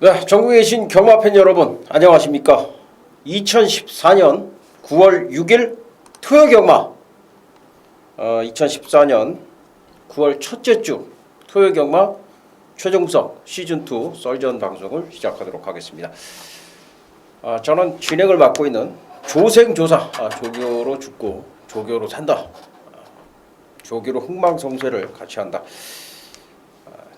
네, 전국에 계신 경마팬 여러분 안녕하십니까? 2014년 9월 6일 토요 경마 2014년 9월 첫째 주 토요 경마 최종석 시즌2 썰전 방송을 시작하도록 하겠습니다. 저는 진행을 맡고 있는 조생조사, 조교로 죽고 조교로 산다, 조교로 흥망성쇠를 같이 한다,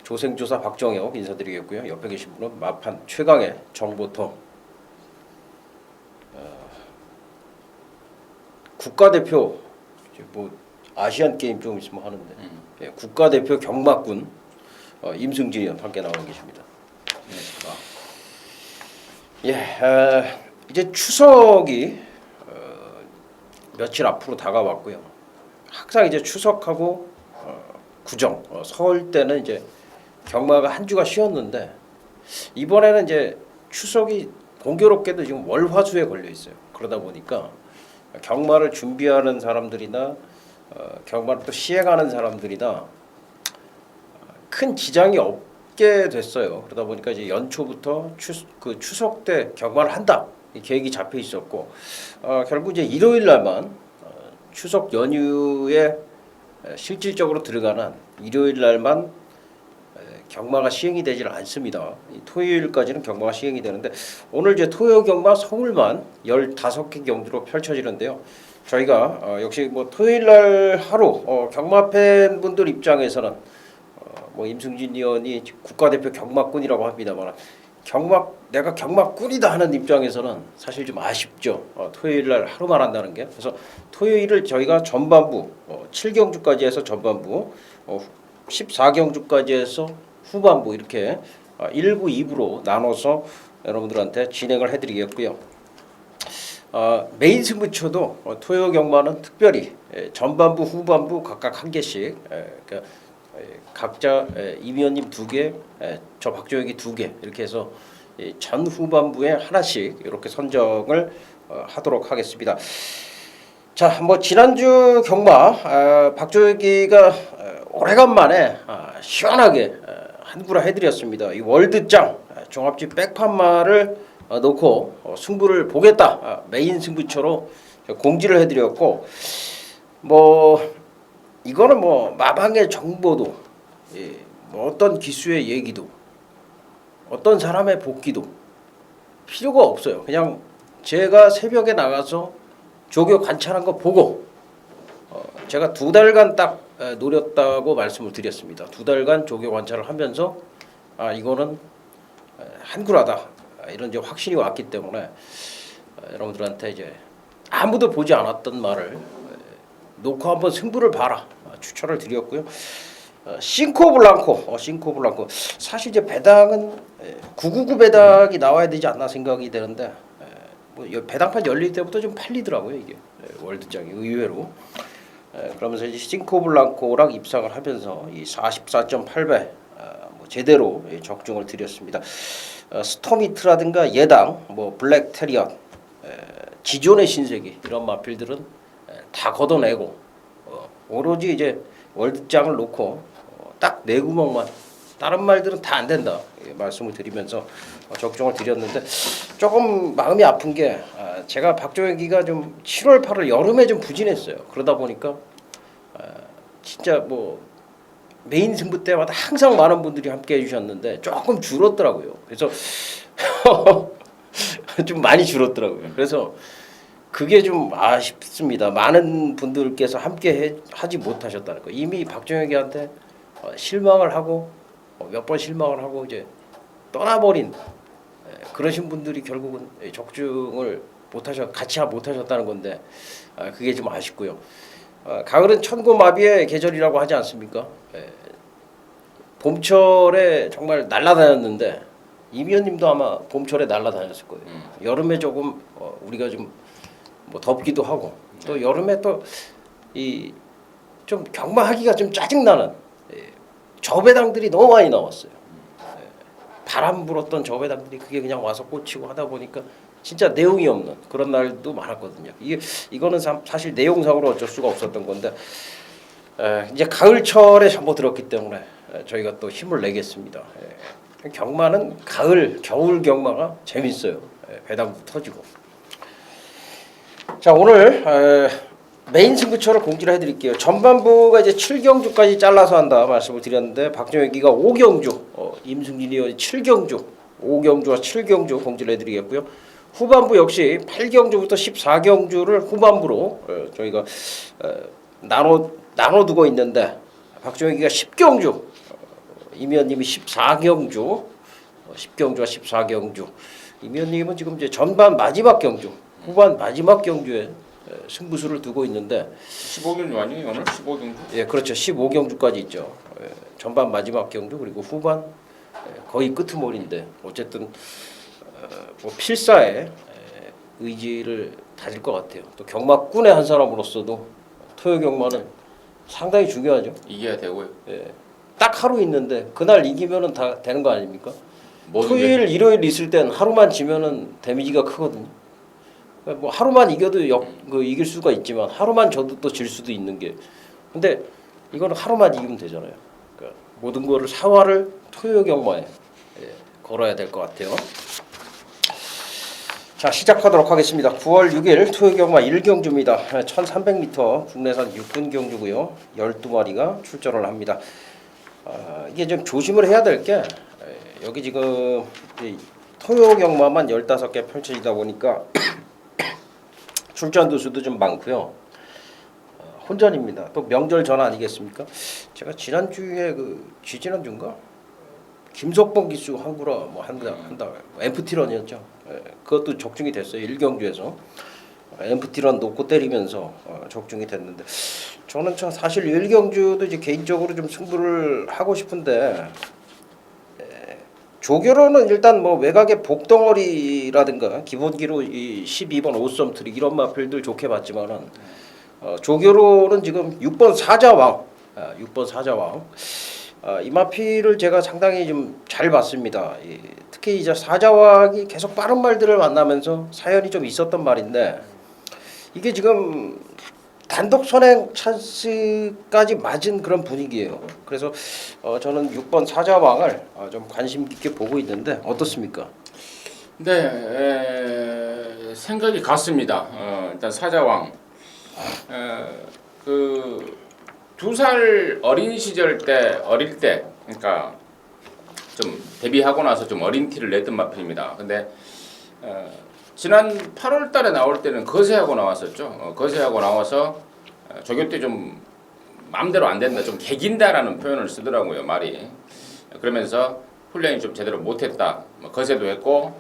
조생조사 박정혁 인사드리겠고요. 옆에 계신 분은 마판 최강의 정보통 국가대표, 뭐 아시안 게임 좀 있으면 하는데 예, 국가대표 경마꾼 임승진 의원 함께 나와 계십니다. 예, 이제 추석이 며칠 앞으로 다가왔고요. 항상 이제 추석하고 구정, 설 때는 이제 경마가 한 주가 쉬었는데 이번에는 이제 추석이 공교롭게도 지금 월화수에 걸려 있어요. 그러다 보니까 경마를 준비하는 사람들이나 경마를 또 시행하는 사람들이나 큰 지장이 없게 됐어요. 그러다 보니까 이제 연초부터 추석 때 경마를 한다 이 계획이 잡혀 있었고 결국 이제 일요일 날만 추석 연휴에 실질적으로 들어가는 일요일 날만 경마가 시행이 되질 않습니다. 토요일까지는 경마가 시행이 되는데 오늘 이제 토요 경마 서울만 15개 경주로 펼쳐지는데요. 저희가 역시 뭐 토요일 날 하루 경마 팬분들 입장에서는 뭐 임승진 의원이 국가대표 경마꾼이라고 합니다만 내가 경마꾼이다 하는 입장에서는 사실 좀 아쉽죠. 토요일 날 하루만 한다는 게. 그래서 토요일을 저희가 전반부 7경주까지 해서 전반부 14경주까지 해서 후반부 이렇게 1부 2부로 나눠서 여러분들한테 진행을 해드리겠고요. 메인 승부처도 토요 경마는 특별히 전반부 후반부 각각 한 개씩 그러니까 각자 임 의원님 2개, 저 박조혁이 2개 이렇게 해서 전 후반부에 하나씩 이렇게 선정을 하도록 하겠습니다. 자, 뭐 지난주 경마 박조혁이가 오래간만에 시원하게 한구라 해드렸습니다. 이 월드짱 종합지 백판마를 놓고 승부를 보겠다 메인 승부처로 공지를 해드렸고 뭐 이거는 뭐 마방의 정보도 뭐 어떤 기수의 얘기도 어떤 사람의 복귀도 필요가 없어요. 그냥 제가 새벽에 나가서 조교 관찰한 거 보고 제가 2달간 딱 노렸다고 말씀을 드렸습니다. 2달간 조교 관찰을 하면서 이거는 한구라다 이런 이제 확신이 왔기 때문에 여러분들한테 이제 아무도 보지 않았던 말을 놓고 한번 승부를 봐라 추천을 드렸고요. 싱코블랑코 사실 이제 배당은 999 배당이 나와야 되지 않나 생각이 되는데 뭐 배당판 열릴 때부터 좀 팔리더라고요 이게 월드장이 의외로. 그러면서 이제 싱코블랑코랑 입상을 하면서 이 44.8배 뭐 제대로 적중을 드렸습니다. 스토미트라든가 예당, 뭐 블랙 테리언, 지존의 신세기 이런 마필들은 다 걷어내고 오로지 이제 월드장을 놓고 딱 네 구멍만 다른 말들은 다 안 된다 말씀을 드리면서 적중을 드렸는데 조금 마음이 아픈 게 제가 박조혁이가 좀 7월 8월 여름에 좀 부진했어요. 그러다 보니까 진짜 뭐 메인 승부 때마다 항상 많은 분들이 함께 해주셨는데 조금 줄었더라고요. 그래서 좀 많이 줄었더라고요. 그래서 그게 좀 아쉽습니다. 많은 분들께서 함께 하지 못하셨다는 거. 이미 박정혁이한테 실망을 하고 몇 번 실망을 하고 이제 떠나버린 그러신 분들이 결국은 적중을 같이 못하셨다는 건데 그게 좀 아쉽고요. 가을은 천고마비의 계절이라고 하지 않습니까? 봄철에 정말 날아다녔는데 임 의원님도 아마 봄철에 날아다녔을 거예요. 여름에 조금 우리가 좀 뭐 덥기도 하고 또 여름에 또 이 좀 경마하기가 좀 짜증나는 저배당들이 너무 많이 나왔어요. 바람 불었던 저배당들이 그게 그냥 와서 꽂히고 하다 보니까 진짜 내용이 없는 그런 날도 많았거든요. 이거는 사실 내용상으로 어쩔 수가 없었던 건데 이제 가을철에 접어들었기 때문에 저희가 또 힘을 내겠습니다. 경마는 가을, 겨울 경마가 재밌어요. 배당도 터지고. 자 오늘 메인 승부처를 공지를 해드릴게요. 전반부가 이제 7경주까지 잘라서 한다 말씀을 드렸는데 박정혁이가 5경주, 임승진이 7경주, 5경주와 7경주 공지를 해드리겠고요. 후반부 역시 8경주부터 14경주를 후반부로 저희가 나눠두고 있는데 박정혁이가 10경주, 임의원님이 14경주, 10경주와 14경주. 임의원님은 지금 이제 전반 마지막 경주, 후반 마지막 경주에 승부수를 두고 있는데 15경주 아니에요 오늘? 15경주? 예, 그렇죠. 15경주까지 있죠. 전반 마지막 경주 그리고 후반 거의 끄트머리인데 어쨌든 뭐 필사의 의지를 다질 것 같아요. 또 경마꾼의 한 사람으로서도 토요 경마는 상당히 중요하죠. 이겨야 되고요. 예, 딱 하루 있는데 그날 이기면은 다 되는 거 아닙니까? 모든 토요일, 일요일 있을 땐 하루만 지면은 데미지가 크거든요. 뭐 하루만 이겨도 이길 수가 있지만 하루만 져도 또 질 수도 있는 게. 근데 이거는 하루만 이기면 되잖아요. 그러니까 모든 거를 사활을 토요 경마에 걸어야 될 것 같아요. 자 시작하도록 하겠습니다. 9월 6일 토요 경마 1경주입니다. 1300m 국내산 6분 경주고요. 12마리가 출전을 합니다. 이게 좀 조심을 해야 될 게 여기 지금 토요 경마만 15개 펼쳐지다 보니까 출전 두수도 좀 많고요. 혼전입니다. 또 명절 전 아니겠습니까? 제가 지난주에 지난주인가 김석봉 기수 한구라 뭐 한다 엠프티런이었죠. 그것도 적중이 됐어요. 1경주에서 엠프티런 놓고 때리면서 적중이 됐는데 저는 사실 1경주도 이제 개인적으로 좀 승부를 하고 싶은데 조교로는 일단 뭐 외곽의 복덩어리라든가 기본기로 이 12번 5썸 트릭 이런 마필들 좋게 봤지만은 조교로는 지금 6번 사자왕, 6번 사자왕 이 마필을 제가 상당히 좀 잘 봤습니다. 특히 이제 사자왕이 계속 빠른 말들을 만나면서 사연이 좀 있었던 말인데 이게 지금 단독 선행 찬스까지 맞은 그런 분위기예요. 그래서 저는 6번 사자왕을 좀 관심 깊게 보고 있는데 어떻습니까? 네, 생각이 같습니다. 일단 사자왕 그 2살 어린 시절 때 어릴 때 그러니까 좀 데뷔하고 나서 좀 어린 티를 냈던 마필입니다. 근데 지난 8월 달에 나올 때는 거세하고 나왔었죠. 거세하고 나와서 조교 때 좀 마음대로 안 된다, 좀 개긴다라는 표현을 쓰더라고요, 말이. 그러면서 훈련이 좀 제대로 못했다, 뭐 거세도 했고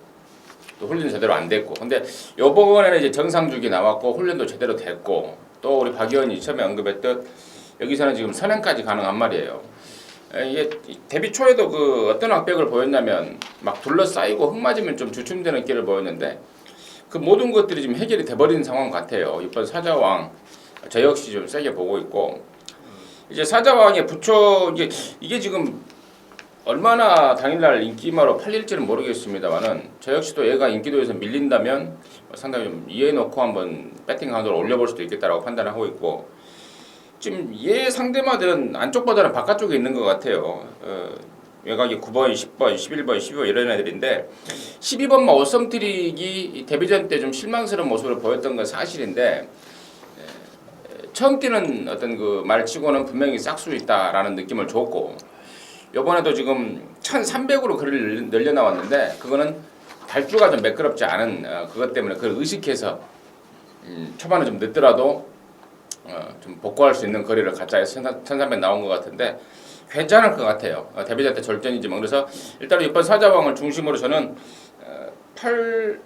또 훈련 제대로 안 됐고. 근데 요번에는 이제 정상주기 나왔고 훈련도 제대로 됐고 또 우리 박 의원이 처음에 언급했듯 여기서는 지금 선행까지 가능한 말이에요. 이게 데뷔 초에도 그 어떤 악백을 보였냐면 막 둘러싸이고 흙 맞으면 좀 주춤되는 길을 보였는데 그 모든 것들이 지금 해결이 돼버린 상황 같아요. 6번 사자왕 저 역시 좀 세게 보고 있고 이제 사자왕의 부처 이게 지금 얼마나 당일날 인기마로 팔릴지는 모르겠습니다만은 저 역시도 얘가 인기도에서 밀린다면 상당히 좀 이해놓고 한번 배팅 강도를 올려볼 수도 있겠다라고 판단을 하고 있고 지금 얘 상대마들은 안쪽 보다는 바깥쪽에 있는 것 같아요. 외곽이 9번, 10번, 11번, 12번 이런 애들인데 12번만 오썸 트릭이 데뷔전 때 좀 실망스러운 모습을 보였던 건 사실인데 처음 뛰는 어떤 그 말치고는 분명히 싹수 있다라는 느낌을 줬고 이번에도 지금 1300으로 거리를 늘려 나왔는데 그거는 발주가 좀 매끄럽지 않은 그것 때문에 그걸 의식해서 초반에 좀 늦더라도 좀 복구할 수 있는 거리를 갖자 해서 1300 나온 것 같은데 괜찮을 것 같아요. 데뷔전 때 절전이지만 그래서 일단 6번 사자왕을 중심으로 저는 8,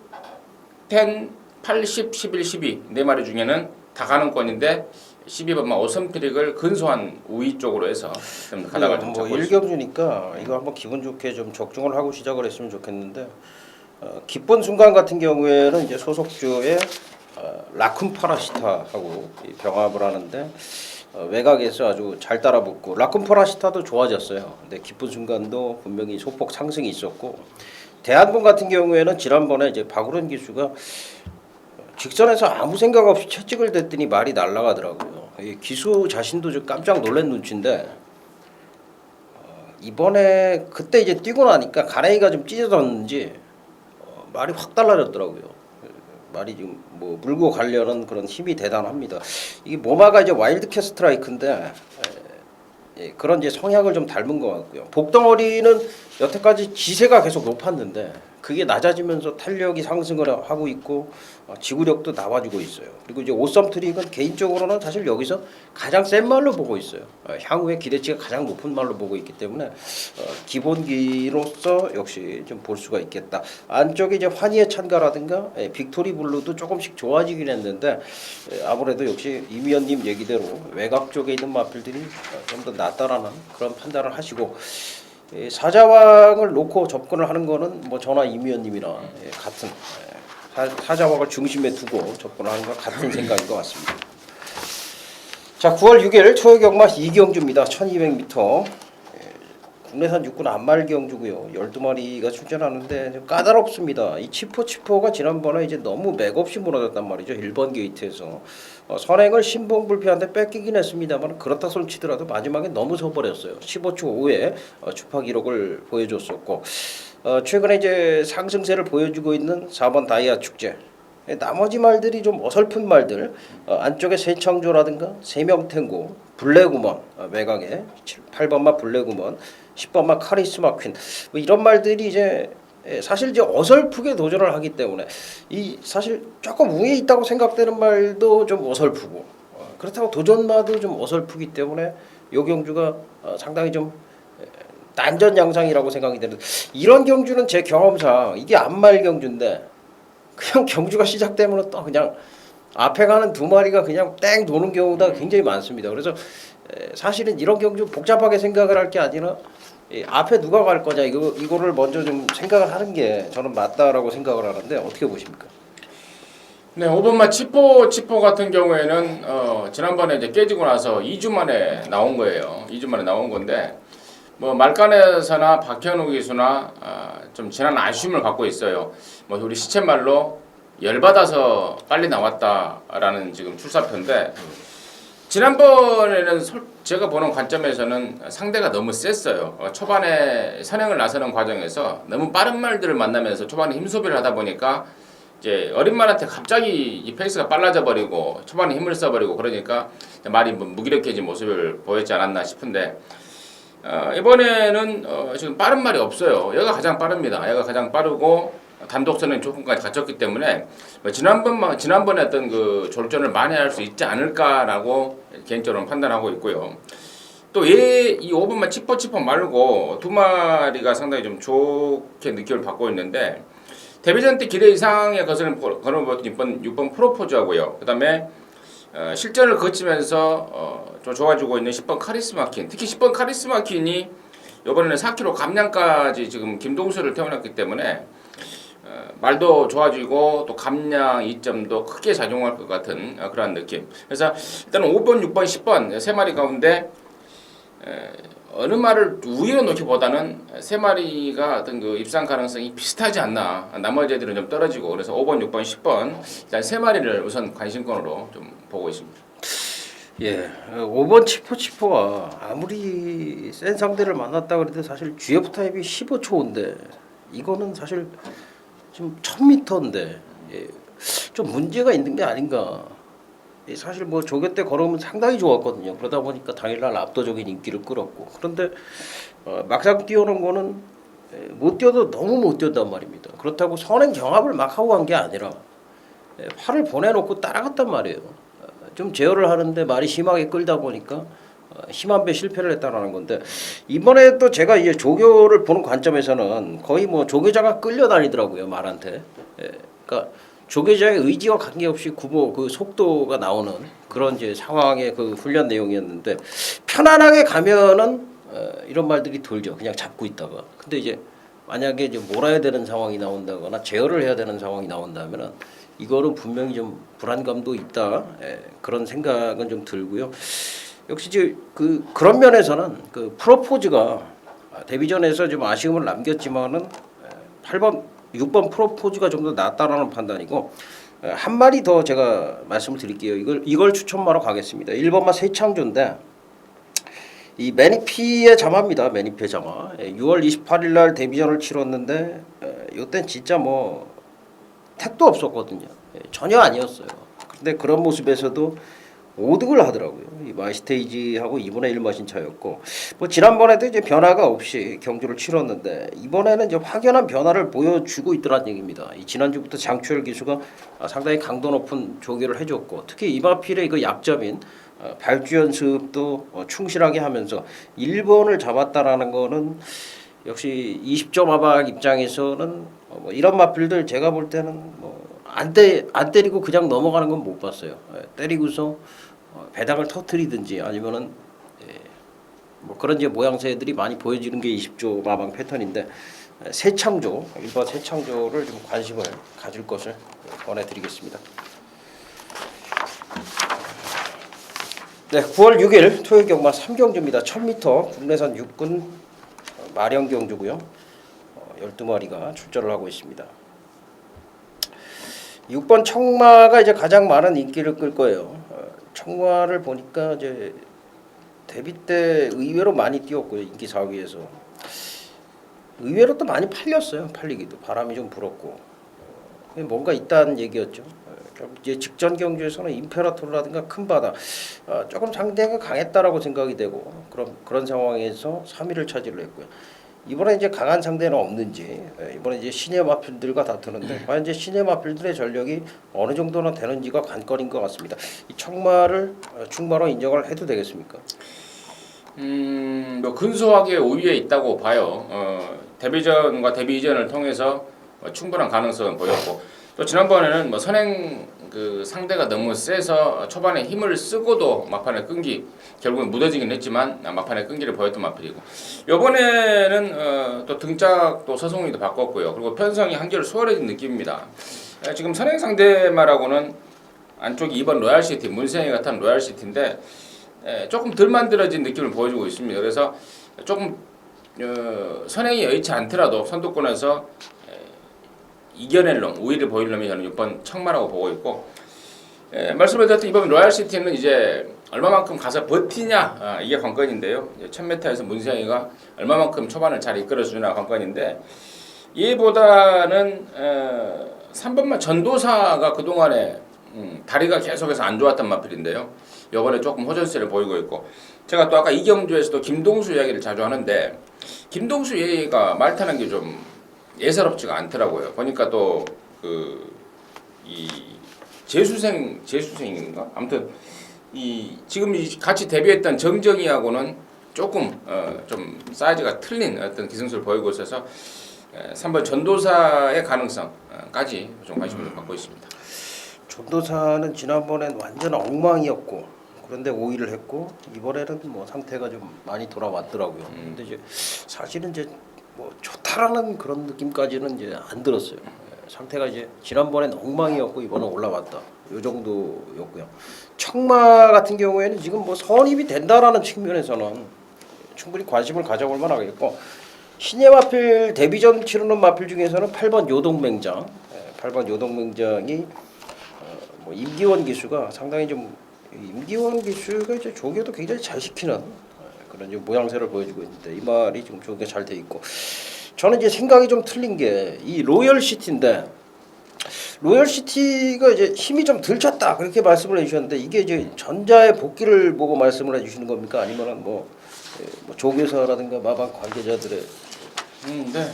10, 80, 11, 12 네 마리 중에는 다 가능권인데 12번만 오섬 트릭을 근소한 우위 쪽으로 해서 좀 가닥을 좀 잡고 있습니다. 1경주니까 이거 한번 기분 좋게 좀 적중을 하고 시작을 했으면 좋겠는데 기쁜 순간 같은 경우에는 이제 소속주의 라쿤 파라시타하고 병합을 하는데 외곽에서 아주 잘 따라붙고 라쿤 파라시타도 좋아졌어요. 근데 기쁜 순간도 분명히 소폭 상승이 있었고 대한봉 같은 경우에는 지난번에 이제 박우른 기수가 직선에서 아무 생각 없이 채찍을 댔더니 말이 날아가더라고요. 기수 자신도 좀 깜짝 놀란 눈치인데 이번에 그때 이제 뛰고 나니까 가랭이가 좀 찢어졌는지 말이 확 달라졌더라고요. 말이 좀 뭐 물고 가려는 그런 힘이 대단합니다. 이게 모마가 이제 와일드캣 스트라이크인데 그런 이제 성향을 좀 닮은 것 같고요. 복덩어리는 여태까지 지세가 계속 높았는데 그게 낮아지면서 탄력이 상승을 하고 있고 지구력도 나와주고 있어요. 그리고 이제 오썸 트릭은 개인적으로는 사실 여기서 가장 센 말로 보고 있어요. 향후에 기대치가 가장 높은 말로 보고 있기 때문에 기본기로서 역시 좀 볼 수가 있겠다. 안쪽에 이제 환희의 찬가라든가 빅토리 블루도 조금씩 좋아지긴 했는데 아무래도 역시 임 위원님 얘기대로 외곽 쪽에 있는 마필들이 좀 더 낫다라는 그런 판단을 하시고 사자왕을 놓고 접근을 하는 거는 뭐 저나 임 위원님이나 같은 사자왕을 중심에 두고 접근하는 것 같은 생각인 것 같습니다. 자, 9월 6일 초여경마 이경주입니다. 1200m. 국내산 육군 안말 경주고요. 12마리가 출전하는데 좀 까다롭습니다. 이 치포가 지난번에 이제 너무 맥없이 무너졌단 말이죠. 1번 게이트에서 선행을 신봉불패한테 뺏기긴 했습니다만 그렇다 손 치더라도 마지막에 너무 서버렸어요. 15초 5에 주파 기록을 보여줬었고 최근에 이제 상승세를 보여주고 있는 4번 다이아 축제. 나머지 말들이 좀 어설픈 말들 안쪽에 세창조라든가 세명탱고 블랙우먼 외곽에 8번마 블랙우먼 10번마 카리스마 퀸 뭐 이런 말들이 이제 사실 이제 어설프게 도전을 하기 때문에 이 사실 조금 우위에 있다고 생각되는 말도 좀 어설프고 그렇다고 도전마도 좀 어설프기 때문에 요 경주가 상당히 좀 난전 양상이라고 생각이 되는데 이런 경주는 제 경험상 이게 안말 경주인데 그냥 경주가 시작되면 또 그냥 앞에 가는 두 마리가 그냥 땡 도는 경우가 굉장히 많습니다. 그래서 사실은 이런 경주 복잡하게 생각을 할 게 아니라 앞에 누가 갈 거냐 이거를 먼저 좀 생각을 하는 게 저는 맞다라고 생각을 하는데 어떻게 보십니까? 네, 5번마 치포 같은 경우에는 지난번에 이제 깨지고 나서 2주 만에 나온 거예요. 2주 만에 나온 건데 뭐 말간에서나 박현우 기수나 좀 지난 아쉬움을 갖고 있어요. 뭐 우리 시쳇말로 열받아서 빨리 나왔다라는 지금 출사표인데 지난번에는 제가 보는 관점에서는 상대가 너무 셌어요. 초반에 선행을 나서는 과정에서 너무 빠른 말들을 만나면서 초반에 힘소비를 하다 보니까 이제 어린 말한테 갑자기 이 페이스가 빨라져 버리고 초반에 힘을 써버리고 그러니까 말이 무기력해진 모습을 보였지 않았나 싶은데 이번에는 지금 빠른 말이 없어요. 얘가 가장 빠릅니다. 얘가 가장 빠르고 단독선은 조금까지 갖췄기 때문에 지난번에 어떤 그 졸전을 만회할 수 있지 않을까라고 개인적으로 판단하고 있고요. 또 이 5번만 치포 말고 두 마리가 상당히 좀 좋게 느낌을 받고 있는데 데뷔전 때 기대 이상의 것을 걸어보던 6번 프로포즈하고요. 그다음에 실전을 거치면서 좀 좋아지고 있는 10번 카리스마퀸, 특히 10번 카리스마퀸이 이번에는 4kg 감량까지 지금 김동수를 태워놨기 때문에 말도 좋아지고 또 감량 이점도 크게 작용할 것 같은 그러한 느낌. 그래서 일단은 5번, 6번, 10번 세 마리 가운데 어느 말을 우위로 놓기보다는 세 마리가 어떤 그 입상 가능성이 비슷하지 않나. 나머지 애들은 좀 떨어지고 그래서 5번, 6번, 10번 일단 세 마리를 우선 관심권으로 좀 보고 있습니다. 예, 5번 치포가 아무리 센 상대를 만났다 그래도 사실 GF 타입이 15초인데 이거는 사실 지금 1000m인데 좀 문제가 있는 게 아닌가. 사실 뭐 조교 때 걸어오면 상당히 좋았거든요. 그러다 보니까 당일날 압도적인 인기를 끌었고 그런데 막상 뛰어오는 거는 못 뛰어도 너무 못 뛰었단 말입니다. 그렇다고 선행 경합을 막 하고 간 게 아니라 팔을 보내놓고 따라갔단 말이에요. 좀 제어를 하는데 말이 심하게 끌다 보니까 힘한 배 실패를 했다라는 건데 이번에 또 제가 이제 조교를 보는 관점에서는 거의 뭐 조교자가 끌려다니더라고요 말한테. 그러니까 조교자의 의지와 관계없이 그 속도가 나오는 그런 이제 상황의 그 훈련 내용이었는데 편안하게 가면은 이런 말들이 돌죠. 그냥 잡고 있다가. 근데 이제 만약에 이제 몰아야 되는 상황이 나온다거나 제어를 해야 되는 상황이 나온다면은 이거는 분명히 좀 불안감도 있다. 그런 생각은 좀 들고요. 역시 이제 그런 면에서는 그 프로포즈가 데뷔전에서 좀 아쉬움을 남겼지만은 8번 6번 프로포즈가 좀 더 낫다라는 판단이고 한 마리 더 제가 말씀을 드릴게요. 이걸 추천하러 가겠습니다. 1번마 세창조인데 이 매니피의 자마입니다. 매니피의 자마. 6월 28일 날 데뷔전을 치렀는데 이땐 진짜 뭐 택도 없었거든요. 전혀 아니었어요. 그런데 그런 모습에서도 5득을 하더라고요. 이 마이스테이지하고 2분의 1 마신 차였고 뭐 지난번에도 이제 변화가 없이 경주를 치렀는데 이번에는 이제 확연한 변화를 보여주고 있더란 얘기입니다. 이 지난주부터 장추열 기수가 상당히 강도 높은 조기를 해줬고 특히 이마필의 그 약점인 발주 연습도 충실하게 하면서 1번을 잡았다라는 거는 역시 20점 마박 입장에서는 뭐 이런 마필들 제가 볼 때는 안 때리고 그냥 넘어가는 건 못 봤어요. 때리고서 배당을 터트리든지 아니면은 뭐 그런 이제 모양새들이 많이 보여지는 게 20조 마방 패턴인데 새창조 일반 새창조를 좀 관심을 가질 것을 권해드리겠습니다. 네, 9월 6일 토요일 경마 3경주입니다. 1000m 국내산 육군 마령 경주고요. 12마리가 출전을 하고 있습니다. 6번 청마가 이제 가장 많은 인기를 끌 거예요. 청마를 보니까 이제 데뷔 때 의외로 많이 뛰었고요. 인기 4위에서 의외로 또 많이 팔렸어요. 팔리기도 바람이 좀 불었고 뭔가 있다는 얘기였죠. 이제 직전 경주에서는 임페라토르라든가 큰 바다 조금 상대가 강했다라고 생각이 되고 그런 상황에서 3위를 차지를 했고요. 이번에 이제 강한 상대는 없는지 이번에 이제 신예 마필들과 다투는데 과연 이제 신예 마필들의 전력이 어느 정도나 되는지가 관건인 것 같습니다. 이 청마를 충마로 인정을 해도 되겠습니까? 뭐 근소하게 5위에 있다고 봐요. 데뷔전과 데뷔 이전을 통해서 충분한 가능성은 보였고 또 지난번에는 뭐 선행 그 상대가 너무 세서 초반에 힘을 쓰고도 막판에 끈기 결국은 무뎌지긴 했지만 막판에 끈기를 보였던 마필이고 이번에는 또 등짝도 서성훈이도 바꿨고요. 그리고 편성이 한결 수월해진 느낌입니다. 지금 선행 상대마라고는 안쪽이 2번 로얄시티 문세영이 같은 로얄시티인데 조금 덜 만들어진 느낌을 보여주고 있습니다. 그래서 조금 선행이 여의치 않더라도 선두권에서 이겨낼 놈, 우위를 보일 놈이 저는 6번 청마라고 보고 있고 말씀을 드렸던 이번 로얄시티는 이제 얼마만큼 가서 버티냐 이게 관건인데요. 1000m에서 문세영이가 얼마만큼 초반을 잘 이끌어주나 관건인데 이보다는 3번만 전도사가 그동안에 다리가 계속해서 안 좋았던 마필인데요. 이번에 조금 호전세를 보이고 있고 제가 또 아까 이경주에서도 김동수 이야기를 자주 하는데 김동수 얘기가 말 타는 게 좀 예사롭지가 않더라고요. 보니까 또 이 재수생인가 아무튼 이 지금 같이 데뷔했던 정정이하고는 조금 좀 사이즈가 틀린 어떤 기승수를 보이고 있어서 3번 전도사의 가능성까지 좀 관심을 좀 갖고 있습니다. 전도사는 지난번엔 완전 엉망이었고 그런데 5위를 했고 이번에는 뭐 상태가 좀 많이 돌아왔더라고요. 근데 이제 사실은 이제 뭐 좋다라는 그런 느낌까지는 이제 안 들었어요. 상태가 이제 지난번엔 엉망이었고 이번에 올라왔다. 요 정도였고요. 청마 같은 경우에는 지금 뭐 선입이 된다라는 측면에서는 충분히 관심을 가져볼 만하겠고 신예 마필 데뷔전 치르는 마필 중에서는 8번 요동맹장, 8번 요동맹장이 뭐 임기원 기수가 상당히 좀 임기원 기수가 이제 조교도 굉장히 잘 시키는 그런 모양새를 보여주고 있는데 이 말이 지금 조기가 잘 돼 있고 저는 이제 생각이 좀 틀린 게 이 로열시티인데 로열시티가 이제 힘이 좀 덜 찼다 그렇게 말씀을 해주셨는데 이게 이제 전자의 복귀를 보고 말씀을 해주시는 겁니까 아니면은 뭐 조교사라든가 마방 관계자들의 네,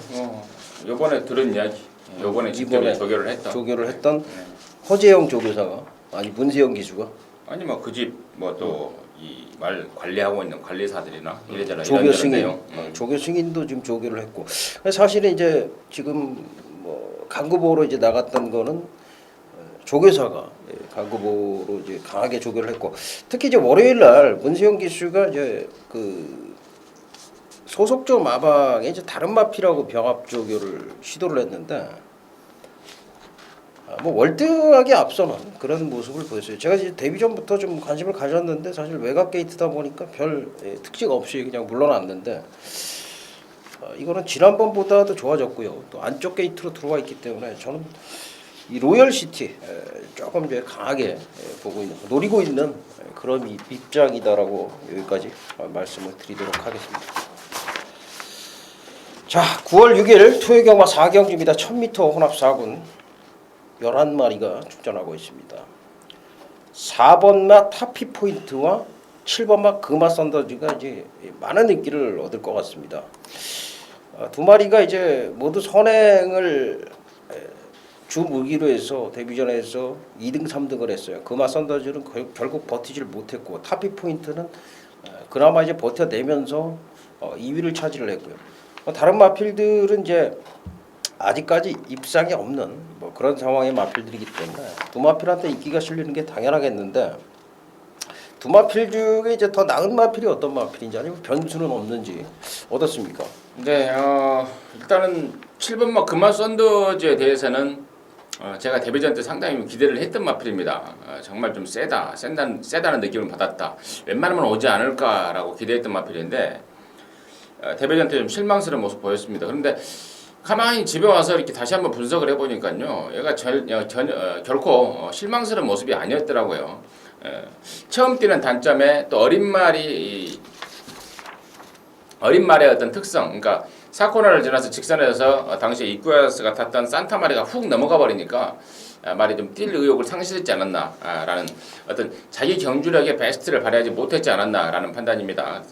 요번에 들은 이야기, 요번에 직접 조교를 했던 네. 허재영 조교사가 아니 문세영 기수가 아니 뭐 그 집 뭐 또 이 말 관리하고 있는 관리사들이나 이래저래 조교 승인 내용. 조교 승인도 지금 조교를 했고 사실은 이제 지금 뭐 강구보로 이제 나갔던 거는 조교사가 강구보로 이제 강하게 조교를 했고 특히 이제 월요일 날 문세영 기수가 이제 그 소속조 마방에 이제 다른 마피라고 병합 조교를 시도를 했는데 뭐 월등하게 앞서는 그런 모습을 보였어요. 제가 이제 데뷔 전부터 좀 관심을 가졌는데 사실 외곽 게이트다 보니까 별 특징 없이 그냥 물러났는데 이거는 지난번보다도 좋아졌고요. 또 안쪽 게이트로 들어와 있기 때문에 저는 이 로열시티 조금 이제 강하게 노리고 있는 그런 입장이다라고 여기까지 말씀을 드리도록 하겠습니다. 자, 9월 6일 토요 경마 4경주입니다. 1000m 혼합 4군 11마리가 출전하고 있습니다. 4번마 타피 포인트와 7번마 금화 썬더즈가 이제 많은 인기를 얻을 것 같습니다. 두 마리가 이제 모두 선행을 주 무기로 해서 데뷔전에서 2등 3등을 했어요. 금화 썬더즈는 결국 버티지를 못했고 타피 포인트는 그나마 이제 버텨내면서 2위를 차지를 했고요. 다른 마필들은 이제 아직까지 입상이 없는 뭐 그런 상황의 마필들이기 때문에 두 마필한테 인기가 실리는 게 당연하겠는데 두 마필 중에 이제 더 나은 마필이 어떤 마필인지 아니면 변수는 없는지 어떻습니까? 네, 일단은 7번마 금화 썬더즈에 대해서는 제가 데뷔전 때 상당히 기대를 했던 마필입니다. 정말 좀 세다는 느낌을 받았다. 웬만하면 오지 않을까라고 기대했던 마필인데 데뷔전 때 좀 실망스러운 모습 보였습니다. 그런데 가만히 집에 와서 이렇게 다시 한번 분석을 해보니까요, 얘가 결코 실망스러운 모습이 아니었더라고요. 처음 뛰는 단점에 또 어린 말의 어떤 특성, 그러니까 4코너를 지나서 직선에서 당시에 이쿠아스가 탔던 산타 마리가 훅 넘어가 버리니까 말이 좀 뛸 의욕을 상실했지 않았나라는 어떤 자기 경주력의 베스트를 발휘하지 못했지 않았나라는 판단입니다.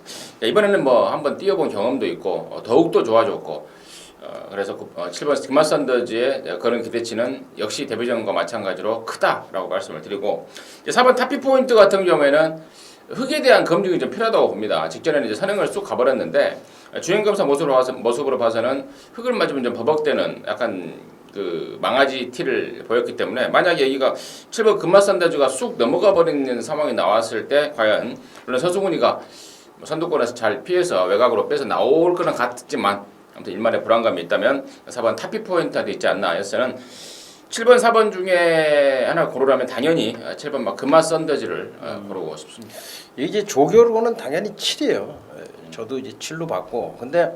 이번에는 뭐 한번 뛰어본 경험도 있고 더욱더 좋아졌고 그래서 7번 금화 썬더즈의 그런 기대치는 역시 데뷔전과 마찬가지로 크다라고 말씀을 드리고 4번 타피 포인트 같은 경우에는 흙에 대한 검증이 좀 필요하다고 봅니다. 직전에는 이제 선행을 쑥 가버렸는데 주행검사 모습으로 봐서는 흙을 맞으면 좀 버벅대는 약간 그 망아지 티를 보였기 때문에 만약에 여기가 7번 금화 썬더즈가 쑥 넘어가 버리는 상황이 나왔을 때 과연 물론 서승훈이가 선두권에서 잘 피해서 외곽으로 빼서 나올 거는 같지만 아무튼 일말의 불안감이 있다면 4번 타피 포인트가 있지 않나 해서는 7번, 4번 중에 하나 고르라면 당연히 7번 막 금화 썬더즈를 고르고 싶습니다. 이제 조교로는 당연히 7이에요. 저도 이제 7로 봤고 근데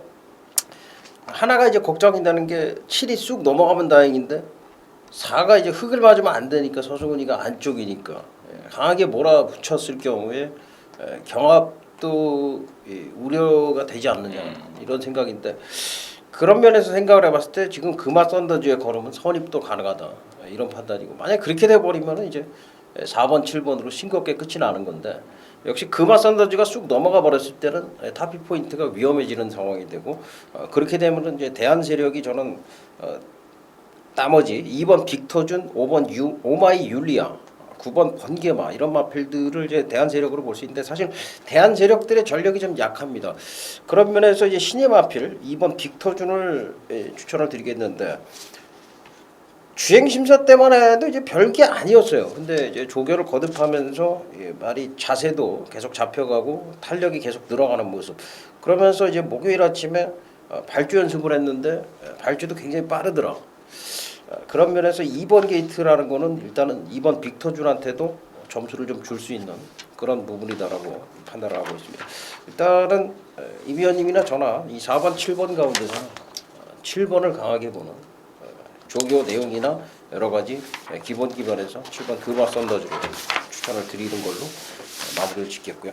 하나가 이제 걱정이라는 게 7이 쑥 넘어가면 다행인데 4가 이제 흙을 맞으면 안 되니까 서승훈이가 안쪽이니까 강하게 몰아붙였을 경우에 경합도 우려가 되지 않느냐 이런 생각인데 그런 면에서 생각을 해봤을 때 지금 금화 썬더즈에 걸으면 선입도 가능하다 이런 판단이고 만약 그렇게 돼버리면 이제 4번, 7번으로 싱겁게 끝이 나는 건데 역시 금화 썬더즈가 쑥 넘어가 버렸을 때는 타피 포인트가 위험해지는 상황이 되고 그렇게 되면 이제 대한 세력이 저는 나머지 2번 빅터준, 5번 오마이 율리아, 9번 번개마 이런 마필들을 이제 대한 세력으로 볼 수 있는데 사실 대한 세력들의 전력이 좀 약합니다. 그런 면에서 이제 신의 마필 2번 빅터준을 추천을 드리겠는데 주행 심사 때만 해도 이제 별게 아니었어요. 근데 이제 조교를 거듭하면서 말이 자세도 계속 잡혀가고 탄력이 계속 늘어가는 모습. 그러면서 이제 목요일 아침에 발주 연습을 했는데 발주도 굉장히 빠르더라. 그런 면에서 2번 게이트라는 거는 일단은 2번 빅터준한테도 점수를 좀 줄 수 있는 그런 부분이다라고 판단을 하고 있습니다. 일단은 임 위원님이나 저나 이 4번, 7번 가운데서 7번을 강하게 보는 조교 내용이나 여러 가지 기본 기반에서 7번 금화 썬더즈를 추천을 드리는 걸로 마무리를 짓겠고요.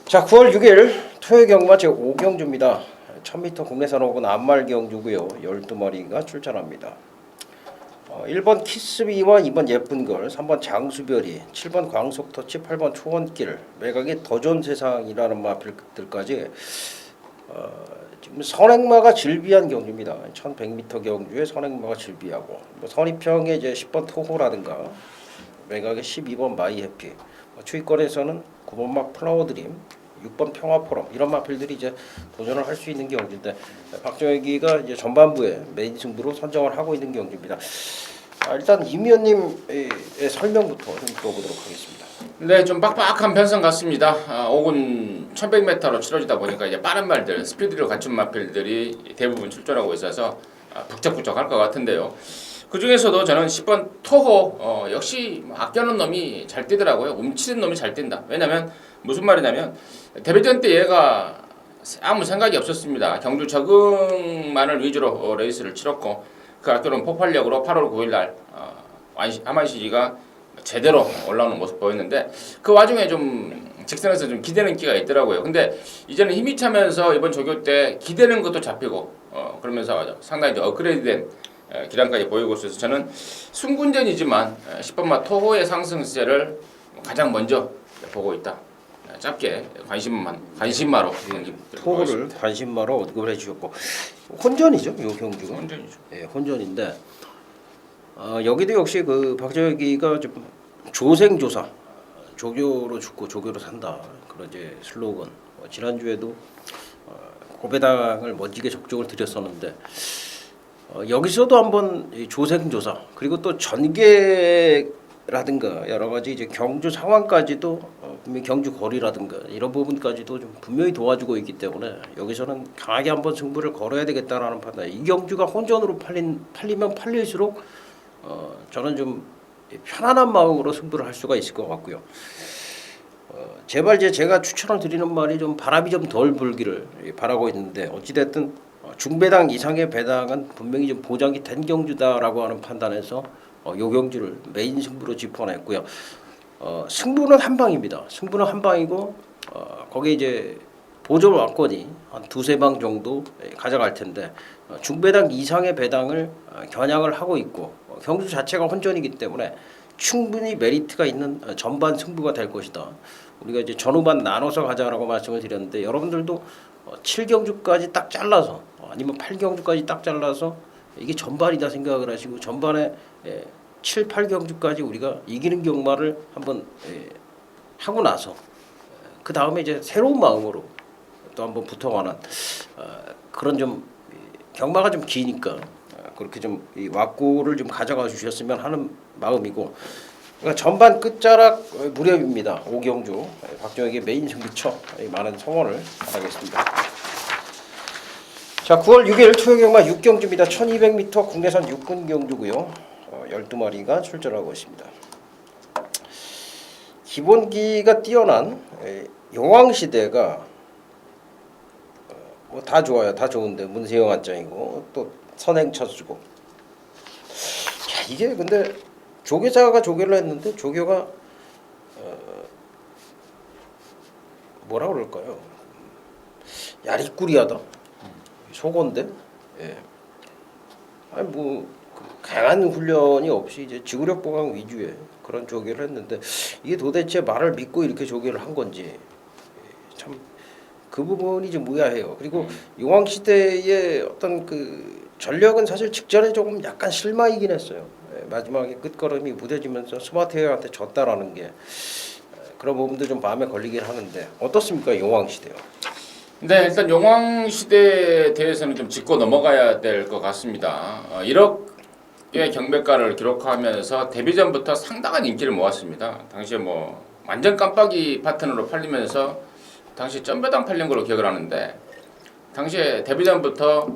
자, 9월 6일 토요 경마 제5경주입니다. 1000m 국내산 혹은 암말 경주고요. 12마리가 출전합니다. 1번 키스비와 2번 예쁜걸, 3번 장수별이, 7번 광속터치, 8번 초원길, 매각의 더존세상이라는 마필들까지 지금 선행마가 질비한 경주입니다. 1100m 경주에 선행마가 질비하고 선입형의 이제 10번 토호라든가 매각의 12번 마이해피, 추위권에서는 9번 막 플라워드림, 6번 평화포럼 이런 마필들이 이제 도전을 할 수 있는 경주인데 박정혁이가 이제 전반부에 메인 승부로 선정을 하고 있는 경주입니다. 일단 임 위원님의 설명부터 좀 들어보도록 하겠습니다. 네, 좀 빡빡한 편성 같습니다. 5군 1100m로 치러지다 보니까 이제 빠른 말들, 스피드를 갖춘 마필들이 대부분 출전하고 있어서 북적북적할 것 같은데요. 그 중에서도 저는 10번 토호 역시 아껴놓은 놈이 잘 뛰더라고요. 움츠린 놈이 잘 뛴다. 왜냐면 무슨 말이냐면 데뷔전 때 얘가 아무 생각이 없었습니다. 경주 적응만을 위주로 레이스를 치렀고 그 아껴놓은 폭발력으로 8월 9일 날 하만시리가 제대로 올라오는 모습 보였는데 그 와중에 좀 직선에서 좀 기대는 기가 있더라고요. 근데 이제는 힘이 차면서 이번 조교 때 기대는 것도 잡히고 그러면서 상당히 업그레이드된 기량까지 보이고 있어서 저는 순군전이지만 10번마 토호의 상승세를 가장 먼저 보고 있다. 짧게 관심마로 토호를 관심마로 언급을 해주셨고 혼전이죠, 요 경주가. 혼전이죠. 예, 혼전인데 여기도 역시 그 박정희가 좀 조생조사, 조교로 죽고 조교로 산다 그런 이제 슬로건. 지난주에도 고배당을 멋지게 적중을 드렸었는데 여기서도 한번 이 조생조사 그리고 또 전개라든가 여러 가지 이제 경주 상황까지도 분명히 경주 거리라든가 이런 부분까지도 좀 분명히 도와주고 있기 때문에 여기서는 강하게 한번 승부를 걸어야 되겠다라는 판단. 이 경주가 혼전으로 팔리면 팔릴수록 저는 좀 편안한 마음으로 승부를 할 수가 있을 것 같고요. 제발 제가 추천을 드리는 말이 좀 바람이 좀 덜 불기를 바라고 있는데 어찌됐든 중배당 이상의 배당은 분명히 좀 보장이 된 경주다라고 하는 판단에서 요 경주를 메인 승부로 짚어냈고요. 승부는 한 방입니다. 승부는 한 방이고 거기에 이제 보조 왕권이 한 두세 방 정도 가져갈 텐데 중배당 이상의 배당을 겨냥을 하고 있고 경주 자체가 혼전이기 때문에 충분히 메리트가 있는 전반 승부가 될 것이다. 우리가 이제 전후반 나눠서 가자라고 말씀을 드렸는데 여러분들도 7경주까지 딱 잘라서 아니면 8경주까지 딱 잘라서 이게 전반이다 생각을 하시고 전반에 7, 8경주까지 우리가 이기는 경마를 한번 하고 나서 그 다음에 이제 새로운 마음으로 또 한번 붙어가는 그런 좀 경마가 좀 기니까 그렇게 좀 이 왁구를 좀 가져가 주셨으면 하는 마음이고 그러니까 전반 끝자락 무렵입니다. 5경주 박정희에게 메인 승부처 많은 성원을 바라겠습니다. 자, 9월 6일 토요경마 6경주입니다. 1200m 국내선 6분 경주고요. 12마리가 출전하고 있습니다. 기본기가 뛰어난 용왕시대가 뭐 다 좋아요. 다 좋은데 문세영 한장이고 또 선행철수고. 야, 이게 근데 조계사가 조계를 했는데 조교가 뭐라 그럴까요? 야리꾸리하다. 속어인데. 예. 아니 뭐 강한 훈련이 없이 이제 지구력 보강 위주의 그런 조계를 했는데 이게 도대체 말을 믿고 이렇게 조계를 한 건지 참 그 부분이 좀 의아해요. 그리고 용왕 시대의 어떤 그 전력은 사실 직전에 조금 약간 실망이긴 했어요. 마지막에 끝걸음이 무뎌지면서 스마트웨어한테 졌다라는 게 그런 부분도 좀 마음에 걸리긴 하는데 어떻습니까, 용왕 시대요? 네, 일단 용왕 시대에 대해서는 좀 짚고 넘어가야 될 것 같습니다. 1억의 경매가를 기록하면서 데뷔 전부터 상당한 인기를 모았습니다. 당시에 뭐 완전 깜빡이 파트너로 팔리면서 당시 점배당 팔린 걸로 기억을 하는데 당시에 데뷔 전부터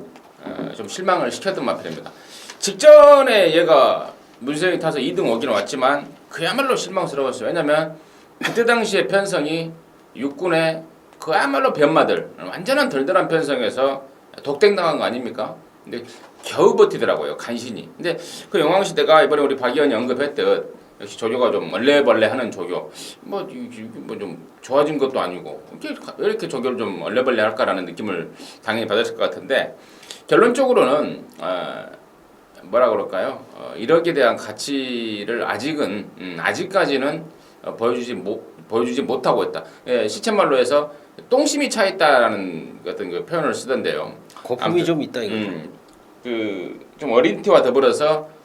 좀 실망을 시켰던 마필입니다. 직전에 얘가 문세영이 타서 2등 오기는 왔지만 그야말로 실망스러웠어요. 왜냐면 그때 당시에 편성이 육군의 그야말로 변마들 완전한 덜덜한 편성에서 독땡당한 거 아닙니까? 근데 겨우 버티더라고요, 간신히. 근데 그 용왕시대가 이번에 우리 박 의원이 언급했듯 역시 조교가 좀 얼레벌레하는 조교, 뭐 좀 좋아진 것도 아니고 왜 이렇게 조교를 좀 얼레벌레 할까라는 느낌을 당연히 받았을 것 같은데 결론적으로는 뭐라 그럴까요? 1억에 대한 가치를 아직까지는 보여주지 못하고 있다. 예, 시쳇말로 해서 똥심이 차 있다라는 어떤 그 표현을 쓰던데요. 거품이 좀 있다 이거죠. 좀 어린 티와 더불어서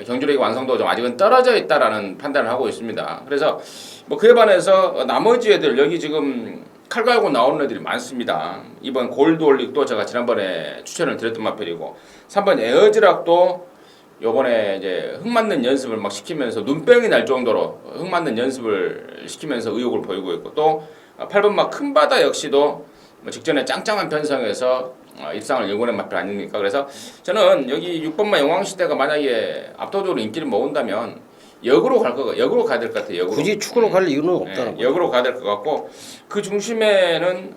경주력의 완성도가 좀 아직은 떨어져 있다라는 판단을 하고 있습니다. 그래서 뭐 그에 반해서 나머지 애들 여기 지금 칼 갈고 나오는 애들이 많습니다. 이번 골드 올릭도 제가 지난번에 추천을 드렸던 마필이고 3번 에어즈락도 요번에 이제 흙 맞는 연습을 막 시키면서 눈병이 날 정도로 흙 맞는 연습을 시키면서 의욕을 보이고 있고 또 8번 막 큰 바다 역시도 뭐 직전에 짱짱한 편성에서 입상을 예고한 마필 아닙니까? 그래서 저는 여기 6번마 용왕시대가 만약에 압도적으로 인기를 모은다면 역으로 가야 될 것 같아요. 역으로. 굳이 축으로 갈 이유는 없다는 거죠. 역으로 가야 될 것 같고 그 중심에는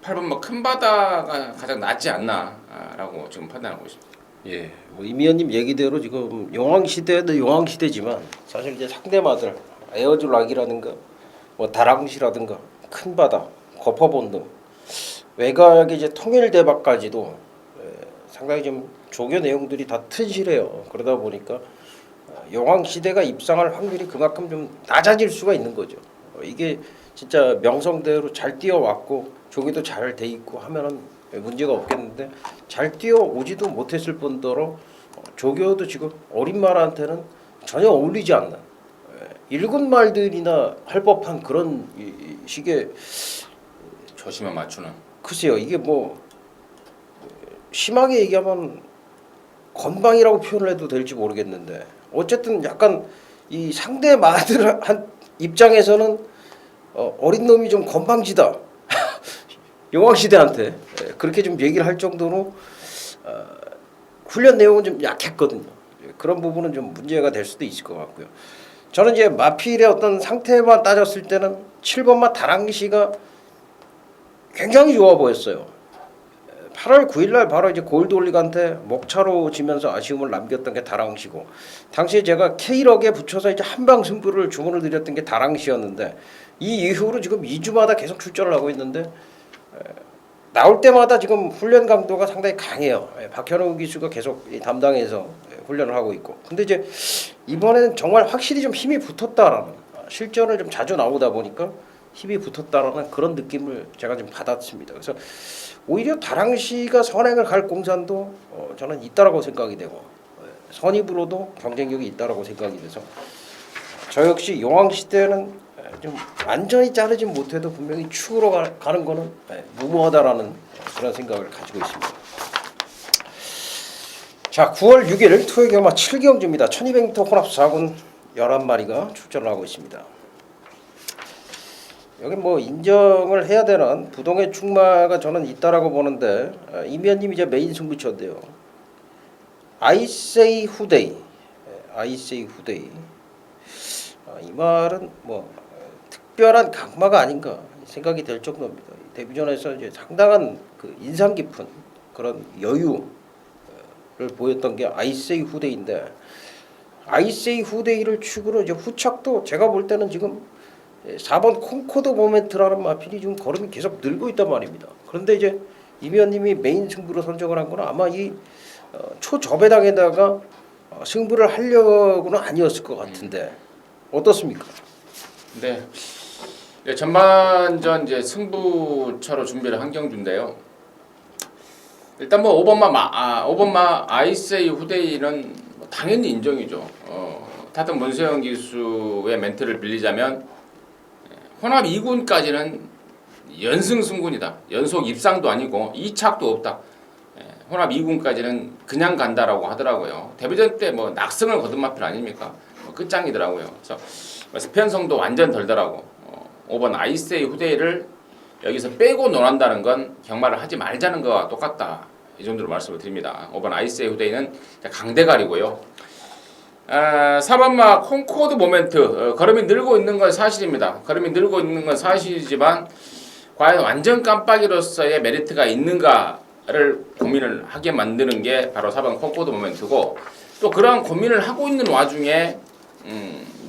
8번 막 큰 바다가 가장 낫지 않나라고 지금 판단하고 있습니다. 예, 뭐 이미연님 얘기대로 지금 용왕 시대도 용왕 시대지만 사실 이제 상대마들 에어줄락이라든가 뭐 다랑시라든가 큰 바다, 거퍼본 등 외곽의 이제 통일 대박까지도 상당히 좀 조교 내용들이 다 튼실해요. 그러다 보니까 용왕 시대가 입상할 확률이 그만큼 좀 낮아질 수가 있는 거죠. 이게 진짜 명성대로 잘 뛰어왔고 조교도 잘 돼 있고 하면은 문제가 없겠는데 잘 뛰어오지도 못했을 뿐더러 조교도 지금 어린 말한테는 전혀 어울리지 않는 일군 말들이나 할 법한 그런 식의 조심해 맞추는. 글쎄요 이게 뭐 심하게 얘기하면 건방이라고 표현을 해도 될지 모르겠는데 어쨌든 약간 이 상대 마들 한 입장에서는 어린 놈이 좀 건방지다 용왕 시대한테 그렇게 좀 얘기를 할 정도로 훈련 내용은 좀 약했거든요. 그런 부분은 좀 문제가 될 수도 있을 것 같고요. 저는 이제 마필의 어떤 상태만 따졌을 때는 7번마 다랑시가 굉장히 좋아 보였어요. 8월 9일날 바로 이제 골드올릭한테 목차로 지면서 아쉬움을 남겼던 게 다랑시고 당시에 제가 K럭에 붙여서 이제 한방 승부를 주문을 드렸던 게 다랑시였는데 이 이후로 지금 2주마다 계속 출전을 하고 있는데 나올 때마다 지금 훈련 강도가 상당히 강해요. 박현우 기수가 계속 담당해서 훈련을 하고 있고 근데 이제 이번에는 정말 확실히 좀 힘이 붙었다라는 실전을 좀 자주 나오다 보니까 힘이 붙었다라는 그런 느낌을 제가 좀 받았습니다. 그래서 오히려 다랑시가 선행을 갈 공산도 저는 있다라고 생각이 되고 선입으로도 경쟁력이 있다라고 생각이 돼서 저 역시 용왕 시대는 좀 완전히 자르진 못해도 분명히 축으로 가는 거는 무모하다라는 그런 생각을 가지고 있습니다. 자, 9월 6일 투의 경마 7경주입니다. 1200m 혼합 4군 11마리가 출전을 하고 있습니다. 여기 뭐 인정을 해야 되는 부동의 충마가 저는 있다라고 보는데 이미연님이 이제 메인 승부처인데요. 아이세이 후데이, 아이세이 후데이. 이 말은 뭐 특별한 강마가 아닌가 생각이 될 정도입니다. 데뷔전에서 이제 상당한 그 인상 깊은 그런 여유를 보였던 게 아이세이 후데이인데 아이세이 후데이를 축으로 이제 후착도 제가 볼 때는 지금 4번 콩코드 모멘트라는 마필이 지금 걸음이 계속 늘고 있단 말입니다. 그런데 이제 이미연님이 메인 승부로 선정을 한 거는 아마 이 초저배당에다가 승부를 하려고는 아니었을 것 같은데 어떻습니까? 네. 네, 전반전 이제 승부처로 준비를 한 경주인데요. 일단 뭐 5번마 아이세이 후데이는 뭐 당연히 인정이죠. 타던 문세영 기수의 멘트를 빌리자면 혼합 2군까지는 연승 승군이다. 연속 입상도 아니고 2착도 없다. 혼합 2군까지는 그냥 간다라고 하더라고요. 데뷔전 때 뭐 낙승을 거둔 마필 아닙니까? 끝장이더라고요. 그래서 편성도 완전 덜더라고. 5번 아이세이 후데이를 여기서 빼고 논한다는 건 경마를 하지 말자는 거와 똑같다. 이 정도로 말씀을 드립니다. 5번 아이세이 후데이는 강대갈이고요. 4번마 콩코드 모멘트 걸음이 늘고 있는 건 사실입니다. 걸음이 늘고 있는 건 사실이지만 과연 완전 깜빡이로서의 메리트가 있는가를 고민을 하게 만드는 게 바로 4번 콩코드 모멘트고 또 그러한 고민을 하고 있는 와중에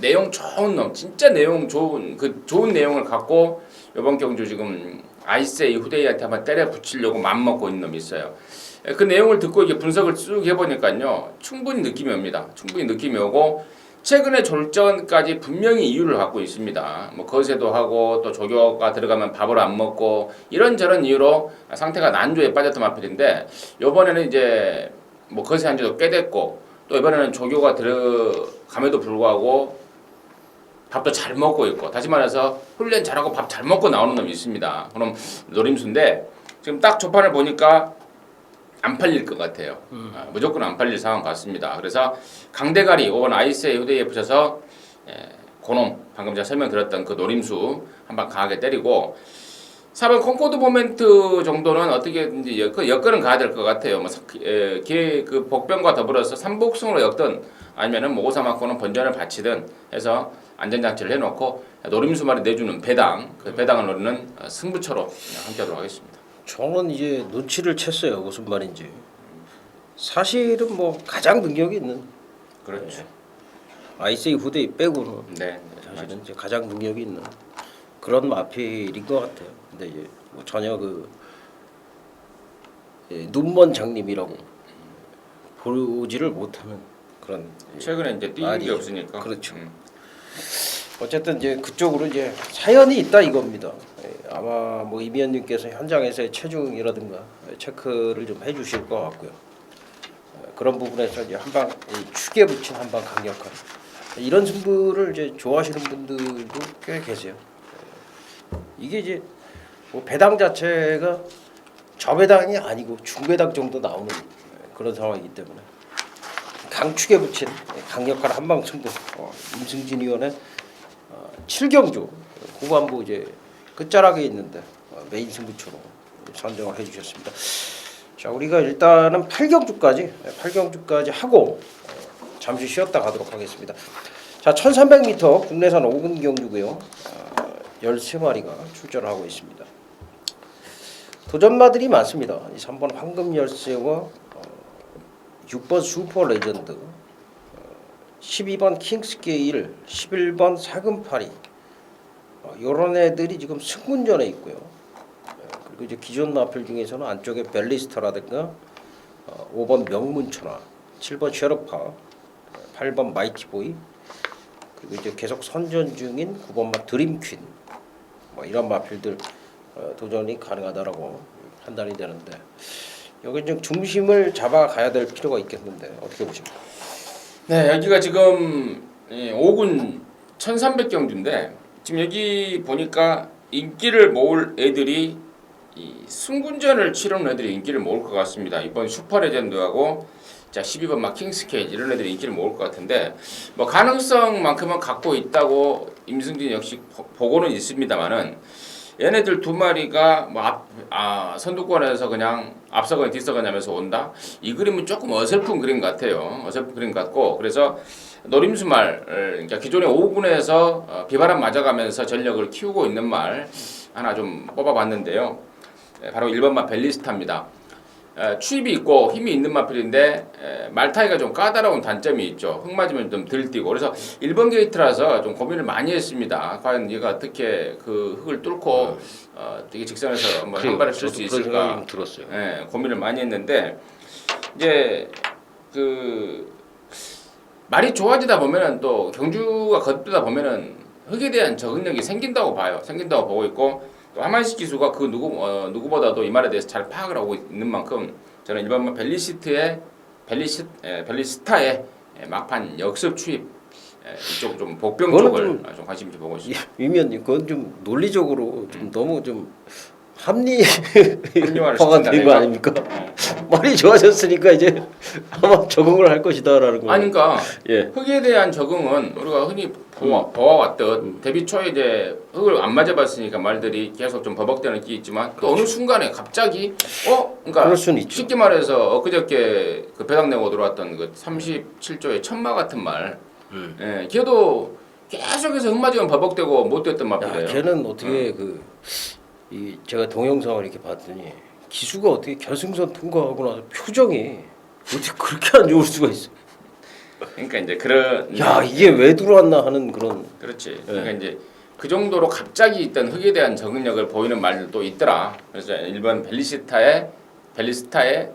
내용 좋은 놈 진짜 내용 좋은 좋은 내용을 갖고 이번 경주 지금 아이세이 후데이한테 한번 때려 붙이려고 맘먹고 있는 놈이 있어요. 그 내용을 듣고 이제 분석을 쭉 해보니까요 충분히 느낌이 옵니다. 충분히 느낌이 오고 최근에 졸전까지 분명히 이유를 갖고 있습니다. 뭐 거세도 하고 또 조교가 들어가면 밥을 안 먹고 이런저런 이유로 상태가 난조에 빠졌던 마필인데 이번에는 이제 뭐 거세 한 지도 꽤 됐고 또 이번에는 조교가 들어감에도 불구하고 밥도 잘 먹고 있고 다시 말해서 훈련 잘하고 밥 잘 먹고 나오는 놈이 있습니다. 그럼 노림수인데 지금 딱 조판을 보니까 안 팔릴 것 같아요. 무조건 안 팔릴 상황 같습니다. 그래서 강대가리 5번 아이세이 후데이에 붙여서 고놈 방금 제가 설명드렸던 그 노림수 한방 강하게 때리고 4번 콩코드 모멘트 정도는 어떻게든지 여건은 가야 될 것 같아요. 그 복병과 더불어서 3복승으로 엮든 아니면은 뭐 5-3학고는 번전을 바치든 해서 안전장치를 해놓고 노림수말이 내주는 배당 그 배당을 노리는 승부처로 함께하도록 하겠습니다. 저는 이제 눈치를 챘어요. 무슨 말인지. 사실은 뭐 가장 능력이 있는 그렇죠. 아이세이 후대이 빼고는 네. 사실은 이제 가장 능력이 있는 그런 마필인 것 같아요. 근데 이제 뭐 전혀 그 눈먼 장님이라고 보지를 못하는 그런 최근에 이제 뛰는 말이- 게 없으니까. 그렇죠. 어쨌든 이제 그쪽으로 이제 사연이 있다 이겁니다. 아마 뭐 이미연님께서 현장에서의 체중이라든가 체크를 좀 해주실 것 같고요. 그런 부분에서 이제 한방 축에 붙인 한방 강력한 이런 승부를 이제 좋아하시는 분들도 꽤 계세요. 이게 이제 뭐 배당 자체가 저배당이 아니고 중배당 정도 나오는 그런 상황이기 때문에 강축에 붙인 강력한 한방 승부 임승진 의원의 7경주 후반부 이제 끝자락에 있는데 메인 승부처로 선정을 해주셨습니다. 자 우리가 일단은 8경주까지 하고 잠시 쉬었다 가도록 하겠습니다. 자 1300m 국내산 5분 경주고요. 13마리가 출전하고 있습니다. 도전마들이 많습니다. 3번 황금 열쇠와 6번 슈퍼 레전드, 12번 킹스케일, 11번 사금파리 이런 애들이 지금 승군전에 있고요. 그리고 이제 기존 마필 중에서는 안쪽에 벨리스타라든가 5번 명문천하, 7번 셰르파, 8번 마이티보이, 그리고 이제 계속 선전 중인 9번마 드림퀸 뭐 이런 마필들 도전이 가능하다라고 판단이 되는데 여기 좀 중심을 잡아가야 될 필요가 있겠는데 어떻게 보십니까? 네, 여기가 지금 5군 1300경주인데 지금 여기 보니까 인기를 모을 애들이 이 승군전을 치르는 애들이 인기를 모을 것 같습니다. 이번 슈퍼레전드하고 자 12번 막 킹스케일 이런 애들이 인기를 모을 것 같은데 뭐 가능성만큼은 갖고 있다고 임승진 역시 보고는 있습니다만은 얘네들 두 마리가 뭐 선두권에서 그냥 앞서거나 뒤서거냐면서 온다. 이 그림은 조금 어설픈 그림 같아요. 어설픈 그림 같고 그래서 노림수말 그러니까 기존의 5군에서 비바람 맞아가면서 전력을 키우고 있는 말 하나 좀 뽑아봤는데요. 바로 1번마 벨리스타입니다. 추입이 있고 힘이 있는 마필인데 말타이가 좀 까다로운 단점이 있죠. 흙 맞으면 좀 들뛰고 그래서 1번 게이트라서 좀 고민을 많이 했습니다. 과연 얘가 어떻게 그 흙을 뚫고 되게 직선에서 뭐 한 발을 쓸 수 있을까 들었어요. 고민을 많이 했는데 이제 그 말이 좋아지다 보면은 또 경주가 걷다 보면은 흙에 대한 적응력이 생긴다고 봐요. 생긴다고 보고 있고 또 하만식 기수가 그 누구보다도 이 말에 대해서 잘 파악을 하고 있는 만큼 저는 일반 벨리스타의 막판 역습 추입 이쪽 좀 복병 그거는 쪽을 좀 관심 있게 보고 있습니다. 위원님 그건 좀 논리적으로 좀 너무 좀 합리화를 합리화가 시킨다, 된 거 내가. 아닙니까? 말이 좋아졌으니까 이제 아마 적응을 할 것이다라는 거. 아니 그러니까 예. 흙에 대한 적응은 우리가 흔히 보아왔듯 데뷔 초에 이제 흙을 안 맞아봤으니까 말들이 계속 좀 버벅대는 게 있지만 또 어느 순간에 갑자기 그러니까 그럴 수는 있죠. 쉽게 말해서 엊그저께 그 배당 내고 들어왔던 그 37조의 천마 같은 말 걔도 계속해서 흙 맞으면 버벅대고 못 됐던 말이에요. 걔는 어떻게 이 제가 동영상을 이렇게 봤더니 기수가 어떻게 결승선 통과하고 나서 표정이 어떻게 그렇게 안 좋을 수가 있어? 그러니까 이제 그런 야 이게 왜 들어왔나 하는 그런. 그렇지. 그러니까 이제 그 정도로 갑자기 있던 흙에 대한 적응력을 보이는 말들도 있더라. 그래서 일본 벨리스타의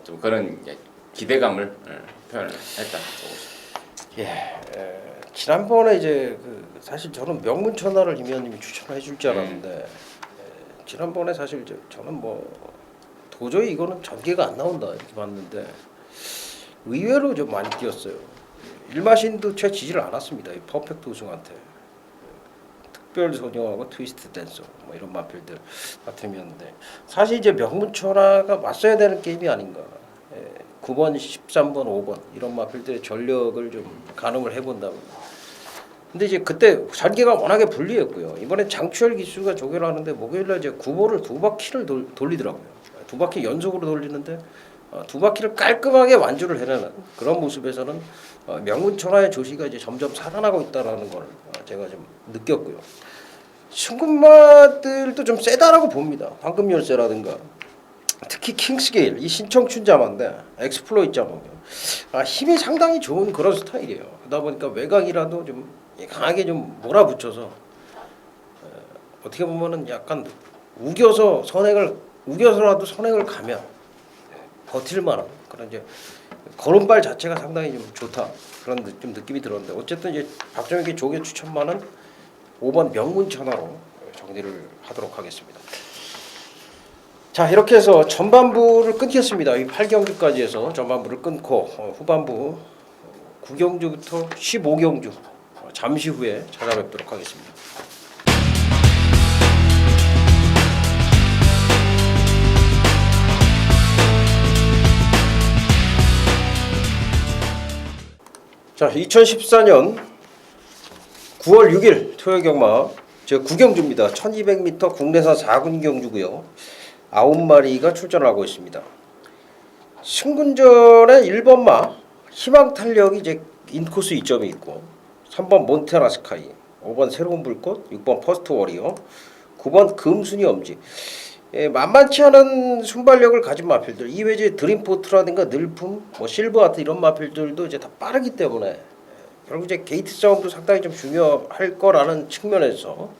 좀 그런 기대감을 표현을 했다. 지난번에 이제 사실 저는 명문천하를 임 의원님이 추천해 줄 줄 알았는데 지난번에 사실 저는 뭐 도저히 이거는 전개가 안 나온다 이렇게 봤는데 의외로 좀 많이 뛰었어요. 일마신도 채 지지를 않았습니다. 이 퍼펙트 우승한테 특별 소녀하고 트위스트 댄서 뭐 이런 마필들 같으면데 사실 이제 명문천하가 맞서야 되는 게임이 아닌가. 9번, 13번, 5번 이런 마필들의 전력을 좀 가늠을 해본다면. 근데 이제 그때 전개가 워낙에 불리했고요. 이번에 장추열 기수가 조결을 하는데 목요일날 이제 9번을 두 바퀴를 돌리더라고요. 두 바퀴 연속으로 돌리는데 두 바퀴를 깔끔하게 완주를 해내는 그런 모습에서는 명문천하의 조시가 이제 점점 살아나고 있다라는 걸 제가 좀 느꼈고요. 승군마들도 좀 세다라고 봅니다. 황금열쇠라든가 특히 킹스게일 이 신청춘 자마인데 엑스플로이트 자마고요. 힘이 상당히 좋은 그런 스타일이에요. 그러다 보니까 외곽이라도 좀 강하게 좀 몰아붙여서 어떻게 보면은 약간 우겨서라도 선행을 가면 버틸 만한 그런 이제 걸음발 자체가 상당히 좀 좋다 그런 좀 느낌이 들었는데 어쨌든 이제 박정혁의 조교 추천만은 5번 명문천하로 정리를 하도록 하겠습니다. 자 이렇게 해서 전반부를 끊겠습니다. 이 8경주까지 해서 전반부를 끊고 후반부 9경주부터 15경주 잠시 후에 찾아뵙도록 하겠습니다. 자 2014년 9월 6일 토요 경마 제 9경주입니다. 1200m 국내산 4군 경주고요. 9마리가 출전을 하고 있습니다. 승군전의 1번마 희망탄력이 이제 인코스 2점이 있고 3번 몬테나 스카이, 5번 새로운 불꽃, 6번 퍼스트 워리어, 9번 금순이 엄지. 만만치 않은 순발력을 가진 마필들. 이외에 드림포트라든가 늘품, 실버하트 이런 마필들도 이제 다 빠르기 때문에 결국 이제 게이트 싸움도 상당히 좀 중요할 거라는 측면에서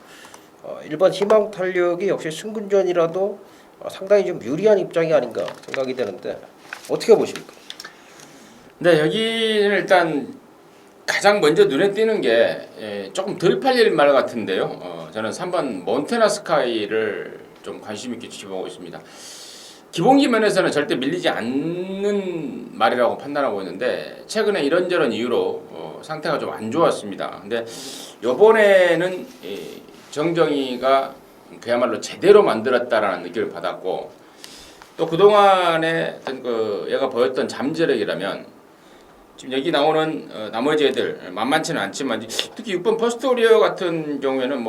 1번 희망탄력이 역시 승군전이라도 상당히 좀 유리한 입장이 아닌가 생각이 되는데 어떻게 보십니까? 네, 여기는 일단 가장 먼저 눈에 띄는 게 조금 덜 팔릴 말 같은데요. 저는 3번 몬테나 스카이를 좀 관심 있게 지켜보고 있습니다. 기본기 면에서는 절대 밀리지 않는 말이라고 판단하고 있는데 최근에 이런저런 이유로 상태가 좀 안 좋았습니다. 근데 이번에는 정정이가 그야말로 제대로 만들었다라는 느낌을 받았고 또 그동안에 어떤 얘가 보였던 잠재력이라면 지금 여기 나오는 나머지 애들 만만치는 않지만 특히 6번 퍼스트 오리어 같은 경우에는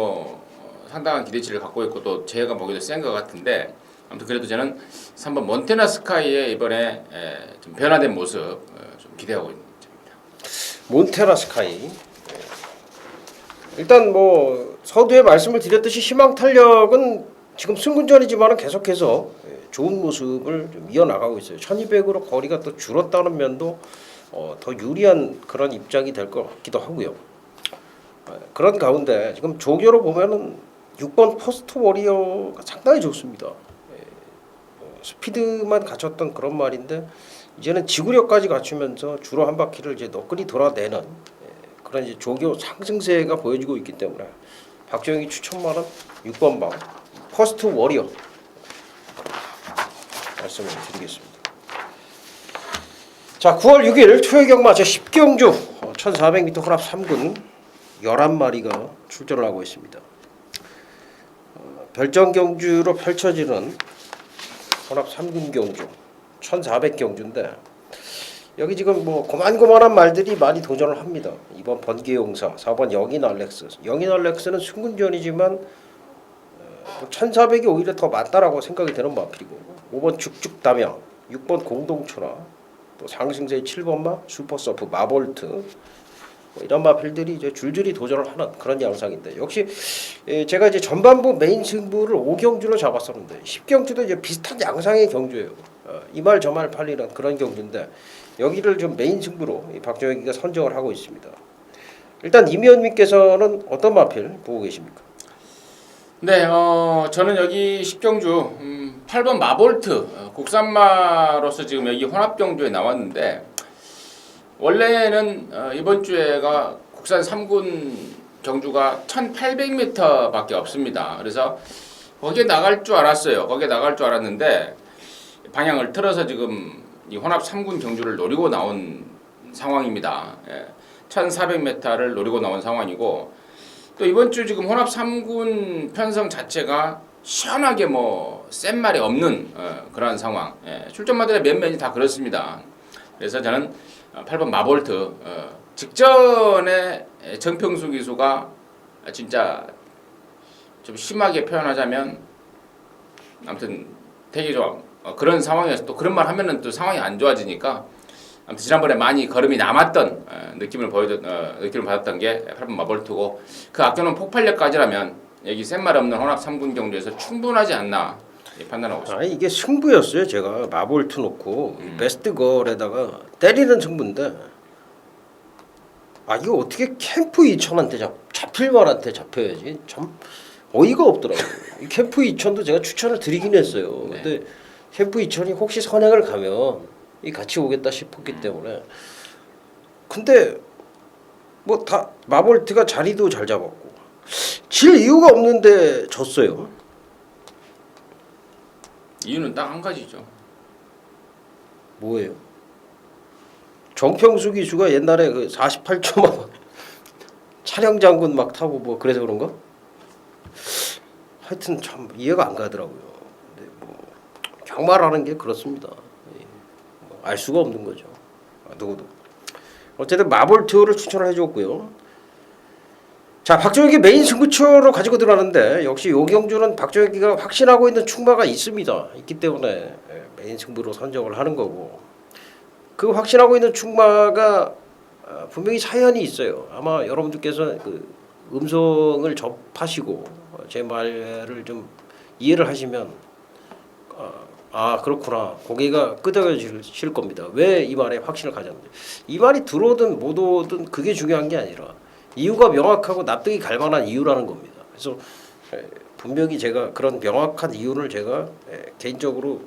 상당한 기대치를 갖고 있고 또 제가 보기도 센 것 같은데 아무튼 그래도 저는 3번 몬테나 스카이의 이번에 좀 변화된 모습 좀 기대하고 있는 점입니다. 몬테나 스카이 일단 서두에 말씀을 드렸듯이 희망탄력은 지금 승군전이지만 계속해서 좋은 모습을 좀 이어나가고 있어요. 1200으로 거리가 또 줄었다는 면도 더 유리한 그런 입장이 될 것 같기도 하고요. 그런 가운데 지금 조교로 보면은 6번 퍼스트 워리어가 상당히 좋습니다. 스피드만 갖췄던 그런 말인데 이제는 지구력까지 갖추면서 주로 한 바퀴를 이제 너끈히 돌아내는 그런 이제 조교 상승세가 보여지고 있기 때문에 박정혁이 추천만은 6번 방 퍼스트 워리어 말씀을 드리겠습니다. 자 9월 6일 토요 경마 제 10경주 1400m 혼합 3군 11마리가 출전을 하고 있습니다. 별정 경주로 펼쳐지는 혼합 3군 경주 1400경주인데 여기 지금 고만고만한 말들이 많이 도전을 합니다. 2번 번개용사, 4번 영인 알렉스. 영인 알렉스는 승군전이지만 1400이 오히려 더 맞다라고 생각이 되는 마필이고 5번 죽죽담양, 6번 공동초라, 또 상승세의 7번마 슈퍼서프 마볼트 이런 마필들이 이제 줄줄이 도전을 하는 그런 양상인데 역시 제가 이제 전반부 메인 승부를 5경주로 잡았었는데 10경주도 이제 비슷한 양상의 경주예요. 이 말 저 말 팔리는 그런 경주인데 여기를 좀 메인 승부로 박정혁이가 선정을 하고 있습니다. 일단 이미연님께서는 어떤 마필 보고 계십니까? 네, 저는 여기 10경주 8번 마볼트 국산마로서 지금 여기 혼합경주에 나왔는데 원래는 이번 주에가 국산 3군 경주가 1800m밖에 없습니다. 그래서 거기에 나갈 줄 알았어요. 거기에 나갈 줄 알았는데 방향을 틀어서 지금 이 혼합 3군 경주를 노리고 나온 상황입니다. 1400m를 노리고 나온 상황이고 또 이번 주 지금 혼합 3군 편성 자체가 시원하게 센 말이 없는 그러한 상황. 출전마들의 면면이 다 그렇습니다. 그래서 저는 8번 마볼트 직전에 정평수 기수가 진짜 좀 심하게 표현하자면 아무튼 되게 좀 그런 상황에서 또 그런 말 하면은 또 상황이 안 좋아지니까 아무튼 지난번에 많이 걸음이 남았던 느낌을 받았던 게 8번 마볼트고 그 아껴놓은 폭발력까지라면 여기 센 말 없는 혼합 3군 경주에서 충분하지 않나 판단하고 있습니다. 아니 이게 승부였어요. 제가 마볼트 놓고 베스트 걸에다가 때리는 승부인데 이거 어떻게 캠프 2천한테 잡힐만한테 잡혀야지 참 어이가 없더라고요. 이 캠프 2천도 제가 추천을 드리긴 했어요. 네. 근데 캠프 2천이 혹시 선행을 가면 이 같이 오겠다 싶었기 때문에 근데 뭐 다 마볼트가 자리도 잘 잡았고 질 이유가 없는데 졌어요. 이유는 딱 한 가지죠. 뭐예요? 정평수 기수가 옛날에 그 48초만 차량 장군 막 타고 뭐 그래서 그런가? 하여튼 참 이해가 안 가더라고요. 근데 뭐 경마라는 게 그렇습니다. 뭐알 수가 없는 거죠. 누구도. 어쨌든 마볼트를 추천을 해줬고요. 자, 박정혁이 메인 승부처로 가지고 들어가는데 역시 요경주는 박정혁이가 확신하고 있는 충마가 있습니다. 있기 때문에 메인 승부로 선정을 하는 거고 그 확신하고 있는 충마가 분명히 사연이 있어요. 아마 여러분들께서 그 음성을 접하시고 제 말을 좀 이해를 하시면 그렇구나 고개가 끄덕여질 겁니다. 왜 이 말에 확신을 가졌는지 이 말이 들어오든 못 오든 그게 중요한 게 아니라 이유가 명확하고 납득이 갈 만한 이유라는 겁니다. 그래서 분명히 제가 그런 명확한 이유를 제가 개인적으로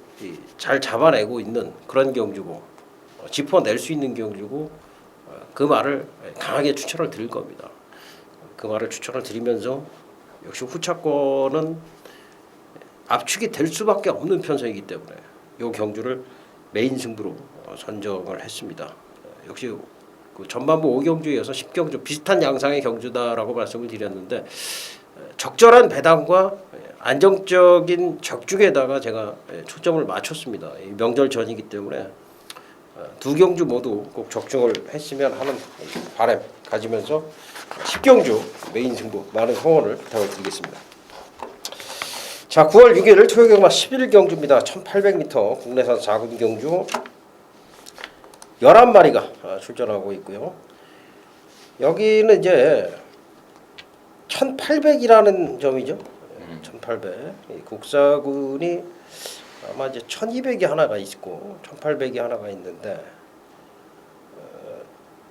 잘 잡아내고 있는 그런 경주고 짚어낼 수 있는 경주고 그 말을 강하게 추천을 드릴 겁니다. 그 말을 추천을 드리면서 역시 후차권은 압축이 될 수밖에 없는 편성이기 때문에 이 경주를 메인 승부로 선정을 했습니다. 역시 그 전반부 5경주에서 10경주 비슷한 양상의 경주다라고 말씀을 드렸는데 적절한 배당과 안정적인 적중에다가 제가 초점을 맞췄습니다. 명절 전이기 때문에 두 경주 모두 꼭 적중을 했으면 하는 바람 가지면서 10경주 메인 승부 많은 성원을 부탁을 드리겠습니다. 자, 9월 6일 토요경마 11경주입니다. 1800m 국내산 작은 경주 11마리가 출전하고 있고요. 여기는 이제 1800이라는 점이죠. 1800. 국사군이 아마 이제 1200이 하나가 있고 1800이 하나가 있는데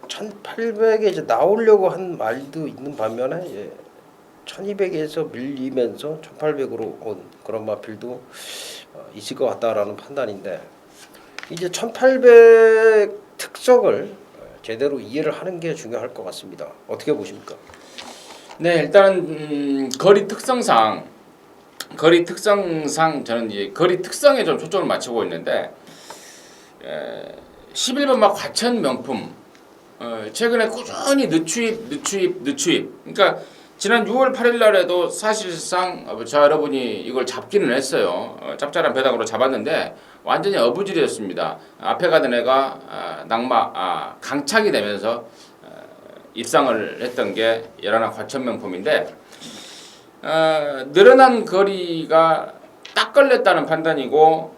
1800에 이제 나오려고 한 말도 있는 반면에 1200에서 밀리면서 1800으로 온 그런 마필도 있을 것 같다라는 판단인데 이제 1800 특성을 제대로 이해를 하는 게 중요할 것 같습니다. 어떻게 보십니까? 네, 일단은 거리 특성상 저는 이제 거리 특성에 좀 초점을 맞추고 있는데 11번마 과천 명품 최근에 꾸준히 늦추입. 그러니까 지난 6월 8일 날에도 사실상 저 여러분이 이걸 잡기는 했어요. 짭짤한 배당으로 잡았는데 완전히 어부질이었습니다. 앞에 가던 애가 강착이 되면서 입상을 했던 게 열하나 과천명품인데 늘어난 거리가 딱 걸렸다는 판단이고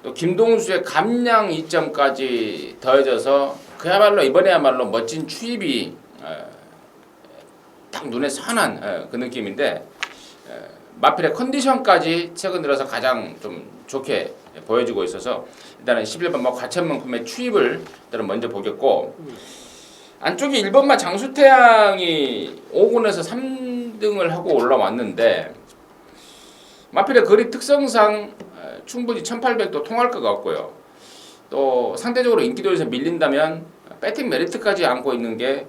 또 김동수의 감량 이점까지 더해져서 그야말로 이번에야말로 멋진 추입이 딱 눈에 선한 그 느낌인데 마필의 컨디션까지 최근 들어서 가장 좀 좋게 보여주고 있어서 일단은 11번 과천명품의 추입을 일단은 먼저 보겠고 안쪽에 1번마 장수태양이 5군에서 3등을 하고 올라왔는데 마필의 거리 특성상 충분히 1800도 통할 것 같고요. 또 상대적으로 인기도에서 밀린다면 배팅 메리트까지 안고 있는 게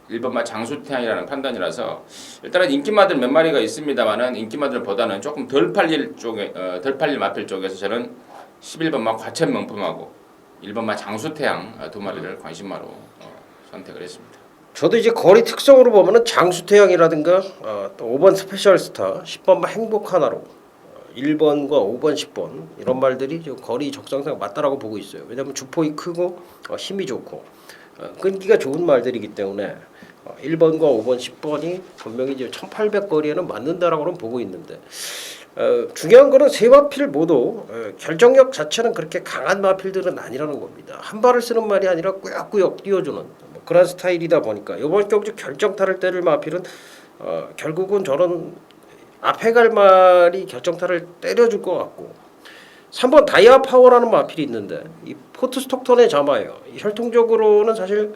1번마 장수태양이라는 판단이라서 일단은 인기마들 몇 마리가 있습니다만은 인기마들보다는 조금 덜 팔릴 마필 쪽에서 저는 11번마 과천명품하고 1번마 장수태양 두 마리를 관심마로 선택을 했습니다. 저도 이제 거리 특성으로 보면은 장수태양이라든가 또 5번 스페셜스타, 10번 행복 하나로 1번과 5번, 10번 이런 말들이 좀 거리 적성상 맞다라고 보고 있어요. 왜냐하면 주폭이 크고 힘이 좋고 끈기가 좋은 말들이기 때문에 1번과 5번, 10번이 분명히 이제 1800 거리에는 맞는다라고는 보고 있는데 중요한 거는 세 마필 모두 결정력 자체는 그렇게 강한 마필들은 아니라는 겁니다. 한 발을 쓰는 말이 아니라 꾸역꾸역 띄워주는 그런 스타일이다 보니까 이번 경주 결정타를 때릴 마필은 결국은 저는 앞에 갈 말이 결정타를 때려줄 것 같고 3번 다이아 파워라는 마필이 있는데 이 포트 스톡턴의 자마예요. 이 혈통적으로는 사실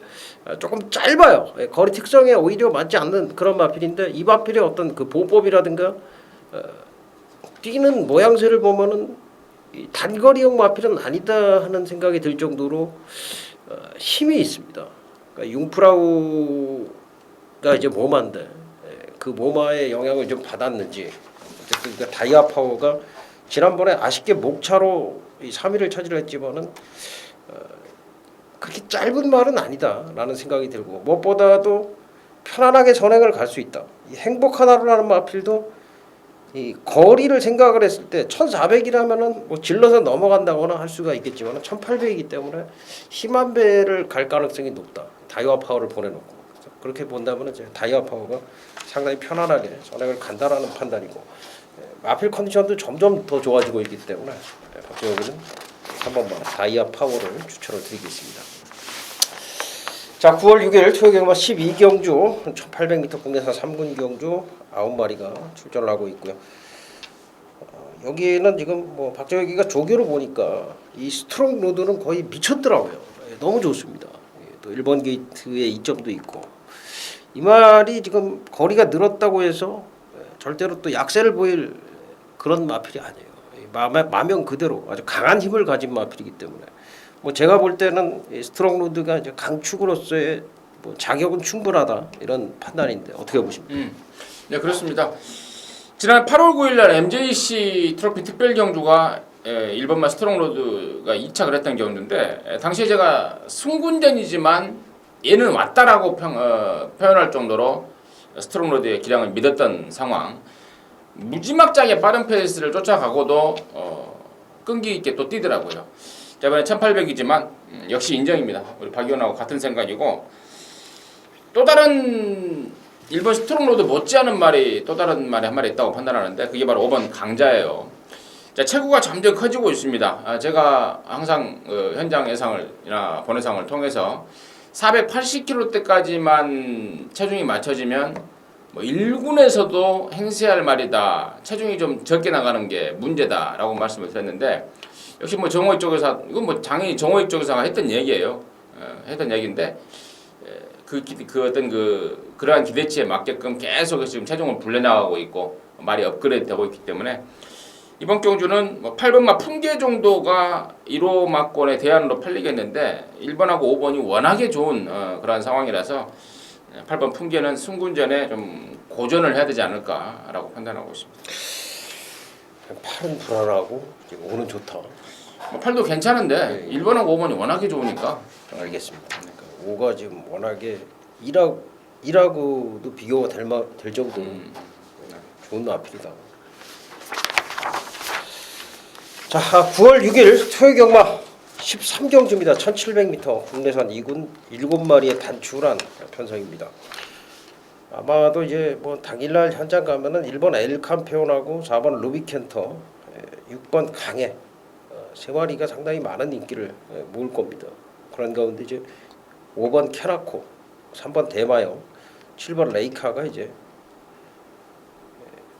조금 짧아요. 거리 특성에 오히려 맞지 않는 그런 마필인데 이 마필의 어떤 그 보법이라든가 뛰는 모양새를 보면은 이 단거리형 마필은 아니다 하는 생각이 들 정도로 힘이 있습니다. 그러니까 융프라우가 이제 모마인데 그 모마의 영향을 좀 받았는지 어쨌든 그러니까 다이아 파워가 지난번에 아쉽게 목차로 이 3위를 차지했지만은 그렇게 짧은 말은 아니다라는 생각이 들고 무엇보다도 편안하게 선행을 갈 수 있다. 이 행복한 하루라는 마필도 이 거리를 생각을 했을 때 1,400이라면은 뭐 질러서 넘어간다거나 할 수가 있겠지만 1,800이기 때문에 힘한 배를 갈 가능성이 높다. 다이아 파워를 보내놓고 그렇게 본다면 이제 다이아 파워가 상당히 편안하게 선행을 간다라는 판단이고. 마필 컨디션도 점점 더 좋아지고 있기 때문에 박재혁이는 3번만 다이아 파워를 추천을 드리겠습니다. 자, 9월 6일 토요 경마 12경주 1800m 국내산 3군 경주 9마리가 출전을 하고 있고요. 여기는 지금 뭐 박재혁이가 조교로 보니까 이 스트롱 로드는 거의 미쳤더라고요. 너무 좋습니다. 또 1번 게이트에 이점도 있고 이 말이 지금 거리가 늘었다고 해서 절대로 또 약세를 보일 그런 마필이 아니에요. 마명 그대로 아주 강한 힘을 가진 마필이기 때문에 뭐 제가 볼 때는 스트롱 로드가 이제 강축으로서의 뭐 자격은 충분하다 이런 판단인데 어떻게 보십니까? 네, 그렇습니다. 지난 8월 9일 날 MJC 트로피 특별 경주가 1번마 스트롱 로드가 2착을 했던 경주인데 당시에 제가 승군전이지만 얘는 왔다라고 표현할 정도로 스트롱 로드의 기량을 믿었던 상황. 무지막지하게 빠른 페이스를 쫓아가고도 끈기 있게 또 뛰더라고요. 이번에 1800이지만 역시 인정입니다. 우리 박 의원하고 같은 생각이고 또 다른 일본 스트롱 로드 못지않은 말이 또 다른 말이 한 마리 있다고 판단하는데 그게 바로 5번 강자예요. 자, 체구가 점점 커지고 있습니다. 제가 항상 현장 예상을이나 번외상을 통해서 480kg대까지만 체중이 맞춰지면 뭐 1군에서도 행세할 말이다. 체중이 좀 적게 나가는 게 문제다라고 말씀을 드렸는데 역시 뭐 정호익 쪽에서 이건 뭐 장인이 정호익 쪽에서 했던 얘기예요. 했던 얘기인데 그 어떤 그러한 기대치에 맞게끔 계속 지금 체중을 불려나가고 있고 말이 업그레이드되고 있기 때문에 이번 경주는 뭐 8번마 풍계 정도가 1호 막권의 대안으로 팔리겠는데 1번하고 5번이 워낙에 좋은 그러한 상황이라서 8번 풍계는 승군전에 좀 고전을 해야 되지 않을까라고 판단하고 있습니다. 팔은 불안하고 오는 좋다. 뭐 8도 괜찮은데 1번하고 5번이 워낙에 좋으니까. 알겠습니다. 그러니까 5가 지금 워낙에 1하고도 비교가 될 정도로 좋은 마필이다. 자, 9월 6일 토요 경마 13경주입니다. 1700m 국내산 2군 7마리의 단출한 편성입니다. 아마도 이제 뭐 당일날 현장 가면은 1번 엘캄페온하고 4번 루비켄터, 6번 강해 세 마리가 상당히 많은 인기를 모을 겁니다. 그런 가운데 이제 5번 캐라코, 3번 대마영, 7번 레이카가 이제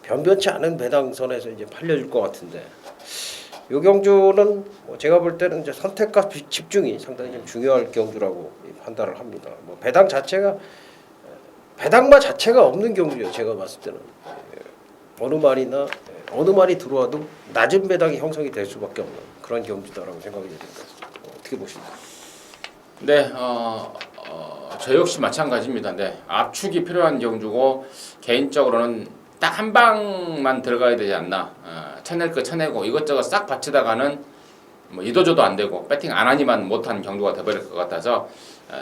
변변치 않은 배당선에서 이제 팔려줄 것 같은데. 요 경주는 뭐 제가 볼 때는 이제 선택과 집중이 상당히 좀 중요할 경주라고 판단을 합니다. 뭐 배당마 자체가 없는 경주예요. 제가 봤을 때는 어느 말이 들어와도 낮은 배당이 형성이 될 수밖에 없는 그런 경주다라고 생각이 됩니다. 어떻게 보십니까? 네, 저 역시 마찬가지입니다. 네, 압축이 필요한 경주고 개인적으로는 딱 한 방만 들어가야 되지 않나. 쳐낼 거 쳐내고 이것저것 싹 받치다가는 뭐 이도저도 안 되고 배팅 안 하니만 못한 경주가 돼버릴 것 같아서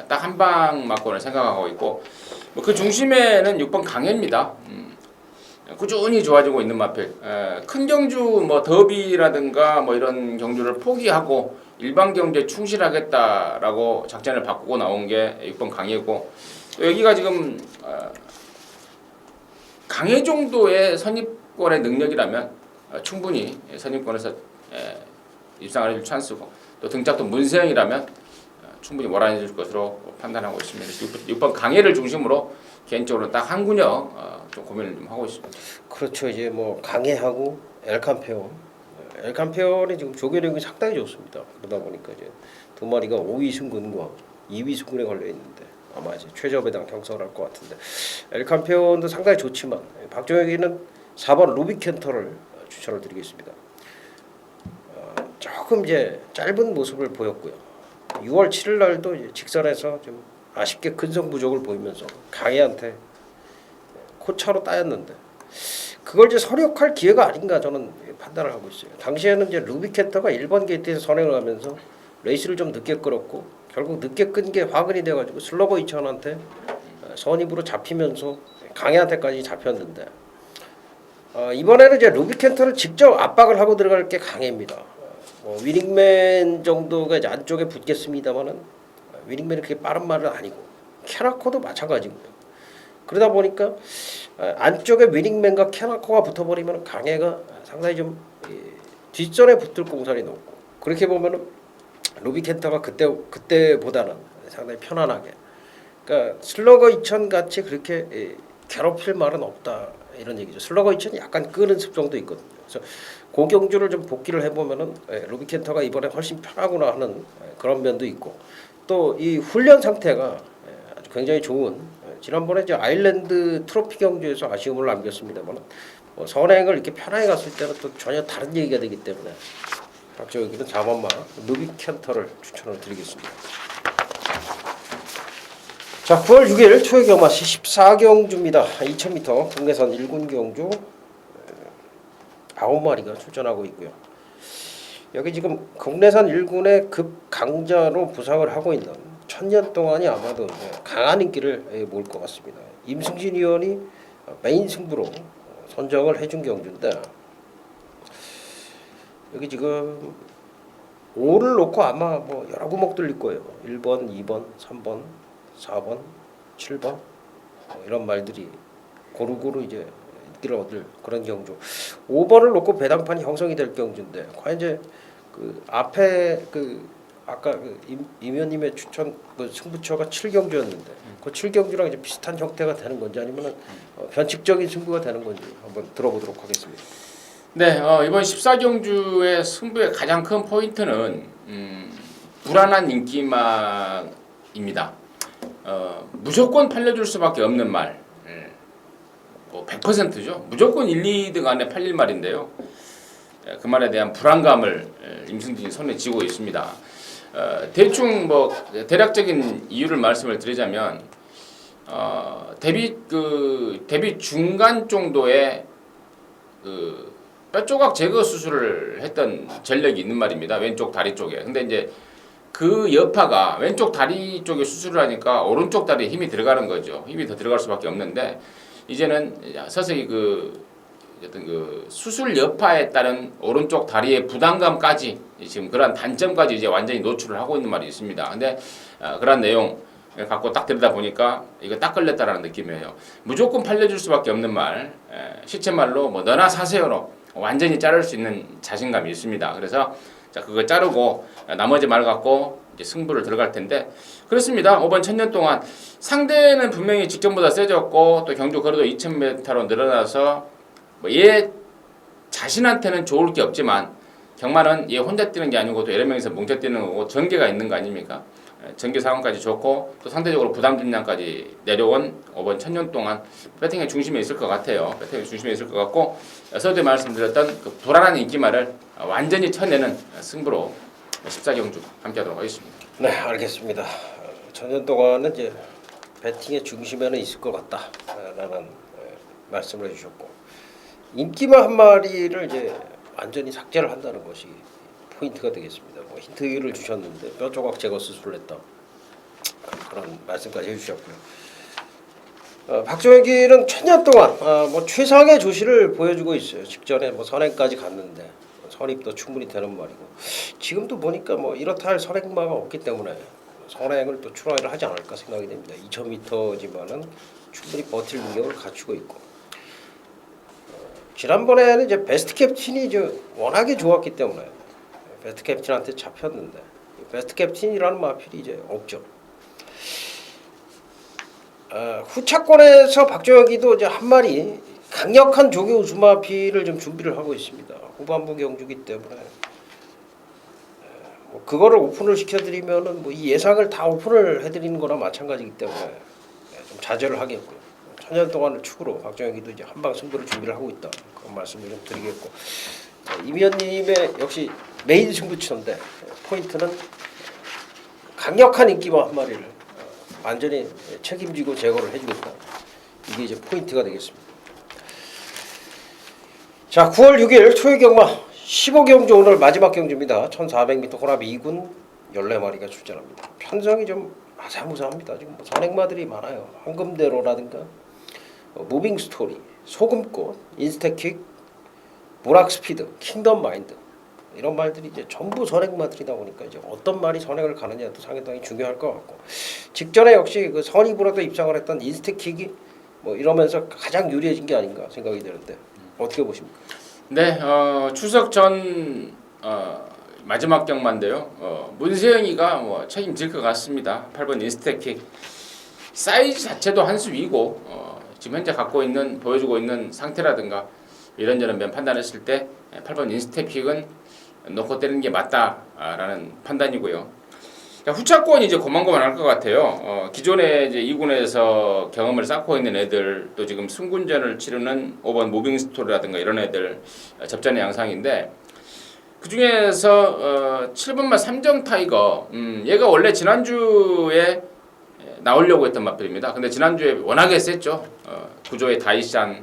딱 한 방 맞고는 생각하고 있고 뭐 그 중심에는 6번 강해입니다. 꾸준히 좋아지고 있는 마필. 큰 경주 뭐 더비라든가 뭐 이런 경주를 포기하고 일반 경주에 충실하겠다라고 작전을 바꾸고 나온 게 6번 강해고 여기가 지금 강해 정도의 선입권의 능력이라면 충분히 선입권에서 입상을 해줄 찬스고 또 등짝도 문세영이라면 충분히 몰아내줄 것으로 판단하고 있습니다. 6번 강해를 중심으로 개인적으로 딱 한 군역 좀 고민을 좀 하고 있습니다. 그렇죠. 이제 뭐 강해하고 엘칸페온. 엘칸페온이 지금 조개력이 상당히 좋습니다. 그러다 보니까 이제 두 마리가 5위 승군과 2위 승군에 걸려 있는데 아마 이제 최저배당 경선을 할 것 같은데 엘칸페온도 상당히 좋지만 박종혁이는 4번 루비켄터를 추천을 드리겠습니다. 조금 이제 짧은 모습을 보였고요. 6월 7일 날도 이제 직선에서 좀 아쉽게 근성 부족을 보이면서 강희한테 코차로 따였는데 그걸 이제 선역할 기회가 아닌가 저는 판단을 하고 있어요. 당시에는 이제 루비켄터가 1번 게이트에서 선행을 하면서 레이스를 좀 늦게 끌었고 결국 늦게 끈 게 화근이 돼가지고 슬러거 이천한테 선입으로 잡히면서 강희한테까지 잡혔는데 이번에는 이제 루비켄터를 직접 압박을 하고 들어갈 게 강해입니다. 위닝맨 정도가 이제 안쪽에 붙겠습니다만은 위닝맨이 그렇게 빠른 말은 아니고 캐나코도 마찬가지입니다. 그러다 보니까 안쪽에 위닝맨과 캐나코가 붙어버리면 강해가 상당히 좀 뒷선에 붙을 공산이 높고 그렇게 보면은 루비켄터가 그때보다는 상당히 편안하게 그러니까 슬러거 2000 같이 그렇게 괴롭힐 말은 없다 이런 얘기죠. 슬러거 2000이 약간 끄는 습성도 있거든요. 그래서 고경주를 좀 복기를 해보면은 루비켄터가 이번에 훨씬 편하구나 하는 그런 면도 있고 또 이 훈련 상태가 아주 굉장히 좋은 지난번에 이제 아일랜드 트로피 경주에서 아쉬움을 남겼습니다만 선행을 이렇게 편하게 갔을 때는 또 전혀 다른 얘기가 되기 때문에 박정혁이는 4번마 루비켄터를 추천을 드리겠습니다. 자, 9월 6일 초의 경마시 14경주입니다. 2000m 국내선 1군 경주 9마리가 출전하고 있고요. 여기 지금 국내선 1군의 급 강자로 부상을 하고 있는 천년 동안이 아마도 강한 인기를 모을 것 같습니다. 임승진 위원이 메인 승부로 선정을 해준 경주인데 여기 지금 5를 놓고 아마 뭐 여러 구멍 뚫릴 거예요. 1번, 2번, 3번, 4번, 7번 이런 말들이 고루고루 이제 인기를 얻을 그런 경주. 5번을 놓고 배당판이 형성이 될 경주인데 과연 이제 그 앞에 그 아까 그 임 의원님의 추천 그 승부처가 7경주였는데 그 7경주랑 이제 비슷한 형태가 되는 건지 아니면은 변칙적인 승부가 되는 건지 한번 들어보도록 하겠습니다. 네, 이번 14경주의 승부의 가장 큰 포인트는 불안한 인기마입니다. 무조건 팔려줄 수밖에 없는 말, 뭐 100%죠. 무조건 1, 2등 안에 팔릴 말인데요. 그 말에 대한 불안감을 임승진이 손에 쥐고 있습니다. 대충 뭐 대략적인 이유를 말씀을 드리자면 데뷔 중간 정도의 그 뼈조각 제거 수술을 했던 전력이 있는 말입니다. 왼쪽 다리 쪽에. 근데 이제 그 여파가 왼쪽 다리 쪽에 수술을 하니까 오른쪽 다리에 힘이 들어가는 거죠. 힘이 더 들어갈 수밖에 없는데 이제는 서서히 어떤 그 수술 여파에 따른 오른쪽 다리의 부담감까지 지금 그러한 단점까지 이제 완전히 노출을 하고 있는 말이 있습니다. 근데 그러한 내용 갖고 딱 들여다 보니까 이거 딱 걸렸다라는 느낌이에요. 무조건 팔려줄 수밖에 없는 말, 시체말로 뭐 너나 사세요로 완전히 자를 수 있는 자신감이 있습니다. 그래서 자 그거 자르고 나머지 말 갖고 이제 승부를 들어갈 텐데 그렇습니다. 이번 천년 동안 상대는 분명히 직전보다 세졌고 또 경주 거리도 2000m로 늘어나서 뭐 얘 자신한테는 좋을 게 없지만 경마는 얘 혼자 뛰는 게 아니고 또 여러 명이서 뭉쳐 뛰는 거고 전개가 있는 거 아닙니까? 전개 상황까지 좋고 또 상대적으로 부담 분량까지 내려온 이번 천년 동안 배팅의 중심에 있을 것 같아요. 배팅의 중심에 있을 것 같고 서두에 말씀드렸던 그 불안한 인기말을 완전히 쳐내는 승부로 14경주 함께하도록 하겠습니다. 네, 알겠습니다. 천년 동안은 이제 배팅의 중심에는 있을 것 같다라는 말씀을 해주셨고 인기만 한 마리를 이제 완전히 삭제를 한다는 것이 포인트가 되겠습니다. 뭐 힌트를 주셨는데 뼈조각 제거 수술을 했다 그런 말씀까지 해주셨고요. 박종혁이는 천년 동안 뭐 최상의 조시를 보여주고 있어요. 직전에 뭐 선행까지 갔는데 선입도 충분히 되는 말이고 지금도 보니까 뭐 이렇다 할 선행마가 없기 때문에 선행을 또 출하를 하지 않을까 생각이 됩니다. 2000m지만은 충분히 버틸 능력을 갖추고 있고 지난번에는 이제 베스트 캡틴이 이제 워낙에 좋았기 때문에 베스트 캡틴한테 잡혔는데 베스트 캡틴이라는 마필이 이제 없죠. 후차권에서 박정혁이도 이제 한 마리 강력한 조교 우스마피를 좀 준비를 하고 있습니다. 후반부 경주기 때문에 뭐 그거를 오픈을 시켜드리면은 뭐 이 예상을 다 오픈을 해드리는 거나 마찬가지이기 때문에 좀 자제를 하겠고요. 천년 동안을 축으로 박정혁이도 이제 한방 승부를 준비를 하고 있다. 그런 말씀을 좀 드리겠고 이미연님의 역시 메인 승부처인데 포인트는 강력한 인기마 한 마리를 완전히 책임지고 제거를 해주겠다. 이게 이제 포인트가 되겠습니다. 자, 9월 6일 토요 경마 15경주 오늘 마지막 경주입니다. 1400m 호랍 2군 14마리가 출전합니다. 편성이 좀 아사무사합니다. 지금 뭐 선행마들이 많아요. 황금대로라든가 무빙 스토리, 소금꽃, 인스타킥, 무락스피드, 킹덤 마인드 이런 말들이 이제 전부 선행마들이다 보니까 이제 어떤 말이 선행을 가느냐도 상당히 중요할 것 같고 직전에 역시 그 선입으로도 입상을 했던 인스타킥이 뭐 이러면서 가장 유리해진 게 아닌가 생각이 드는데 어떻게 보십니까? 네, 추석 전 마지막 경마인데요. 문세영이가 뭐 책임질 것 같습니다. 8번 인스타킥 사이즈 자체도 한 수 위고 지금 현재 갖고 있는 보여주고 있는 상태라든가 이런저런 면 판단했을 때 8번 인스타킥은 놓고 때리는 게 맞다라는 판단이고요. 후차권이 이제 고만고만할 것 같아요. 기존에 이제 2군에서 경험을 쌓고 있는 애들 또 지금 승군전을 치르는 5번 무빙 스토리라든가 이런 애들 접전의 양상인데 그 중에서 7번마 삼정 타이거 얘가 원래 지난주에 나오려고 했던 마필입니다. 근데 지난주에 워낙에 셌죠. 9조의 다이샨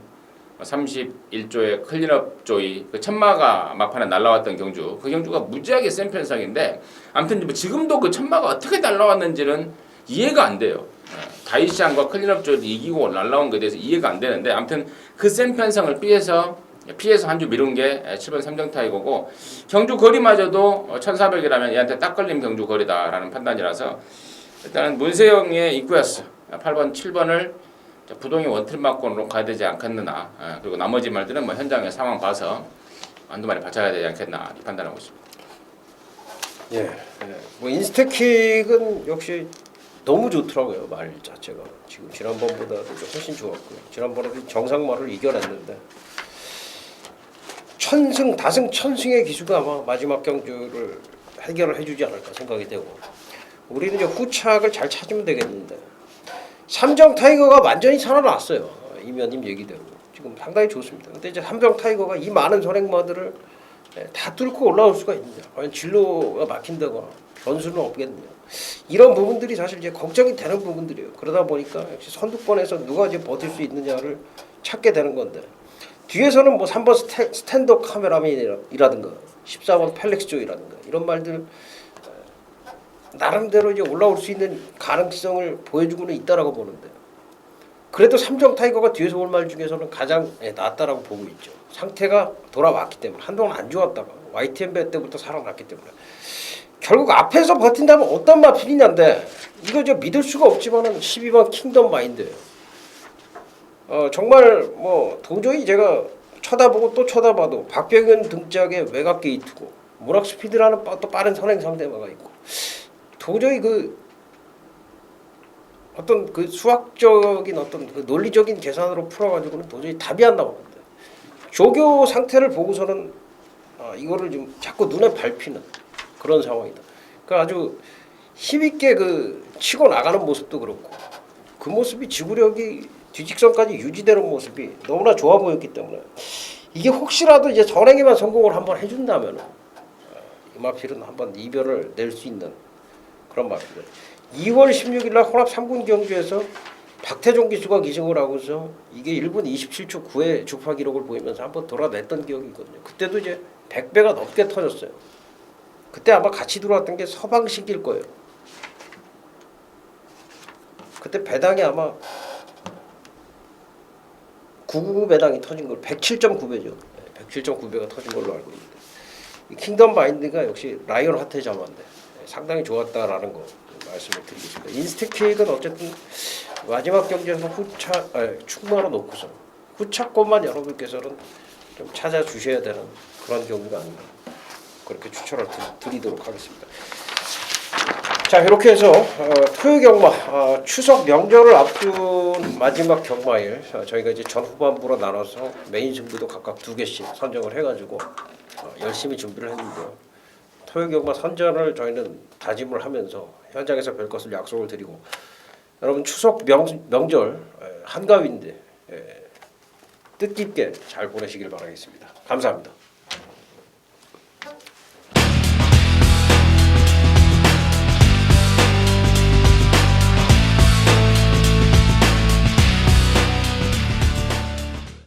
31조의 클린업 조이 그 천마가 막판에 날라왔던 경주 그 경주가 무지하게 센 편성인데 아무튼 뭐 지금도 그 천마가 어떻게 날라왔는지는 이해가 안 돼요. 다이샨과 클린업 조이를 이기고 날라온 것에 대해서 이해가 안 되는데 아무튼 그 센 편성을 피해서 한 주 미룬 게 7번 삼정 타이거고 경주 거리마저도 1400이라면 얘한테 딱 걸린 경주 거리다라는 판단이라서 일단은 문세영의 입구였어. 8번 7번을 부동의 원틀막권으로 가야 되지 않겠느냐. 그리고 나머지 말들은 뭐 현장의 상황 봐서 한두 마리 받쳐야 되지 않겠나 이렇게 판단하고 있습니다. 예, 뭐 인스타킥은 역시 너무 좋더라고요. 말 자체가 지금 지난번보다도 좀 훨씬 좋았고요. 지난번에도 정상말을 이겨냈는데 천승 다승 천승의 기수가 아마 마지막 경주를 해결을 해주지 않을까 생각이 되고 우리는 이제 후착을 잘 찾으면 되겠는데 삼정 타이거가 완전히 살아났어요. 이면님 얘기대로 지금 상당히 좋습니다. 근데 이제 삼정 타이거가 이 많은 선행마들을 다 뚫고 올라올 수가 있느냐? 과연 진로가 막힌다거나 변수는 없겠느냐? 이런 부분들이 사실 이제 걱정이 되는 부분들이에요. 그러다 보니까 역시 선두권에서 누가 이제 버틸 수 있느냐를 찾게 되는 건데 뒤에서는 뭐 3번 스탠더 카메라맨이라든가 14번 펠릭스 조이라든가 이런 말들 나름대로 이제 올라올 수 있는 가능성을 보여주고는 있다라고 보는데 그래도 삼정 타이거가 뒤에서 올 말 중에서는 가장 낫다라고 보고 있죠. 상태가 돌아왔기 때문에 한동안 안 좋았다가 YTN 때부터 살아났기 때문에 결국 앞에서 버틴다면 어떤 마필이냐인데 이거 저 믿을 수가 없지만은 12번 킹덤 마인드예요. 정말 뭐 도저히 제가 쳐다보고 또 쳐다봐도 박병현 등짝에 외곽 게이트고 무락 스피드라는 또 빠른 선행 상대마가 있고 도저히 그 어떤 그 수학적인 어떤 그 논리적인 계산으로 풀어가지고는 도저히 답이 안 나오는데 조교 상태를 보고서는 이거를 좀 자꾸 눈에 밟히는 그런 상황이다. 그러니까 아주 힘있게 그 치고 나가는 모습도 그렇고 그 모습이 지구력이 뒤직선까지 유지되는 모습이 너무나 좋아 보였기 때문에 이게 혹시라도 이제 선행에만 성공을 한번 해준다면 이 마필은 한번 이별을 낼 수 있는 그런 마필들. 2월 16일날 혼합 3군 경주에서 박태종 기수가 기승을 하고서 이게 1분 27초 9의 주파 기록을 보이면서 한번 돌아냈던 기억이 있거든요. 그때도 이제 100배가 넘게 터졌어요. 그때 아마 같이 들어왔던 게 서방식일 거예요. 그때 배당이 아마 999 배당이 터진 걸 107.9배죠. 107.9배가 터진 걸로 알고 있는데 이 킹덤 마인드가 역시 라이언 하트의 자마인데 상당히 좋았다라는 거 말씀을 드리겠습니다. 인스타킥은 어쨌든 마지막 경기에서 충마로 놓고서 후차권만 여러분께서는 좀 찾아주셔야 되는 그런 경기가 아닌가 그렇게 추천을 드리도록 하겠습니다. 자 이렇게 해서 토요 경마 추석 명절을 앞둔 마지막 경마일 저희가 이제 전 후반부로 나눠서 메인 승부도 각각 2개씩 선정을 해가지고 열심히 준비를 했는데요. 토요 경마 선전을 저희는 다짐을 하면서 현장에서 뵐 것을 약속을 드리고 여러분 추석 명절 한가위인데 뜻깊게 잘 보내시길 바라겠습니다. 감사합니다.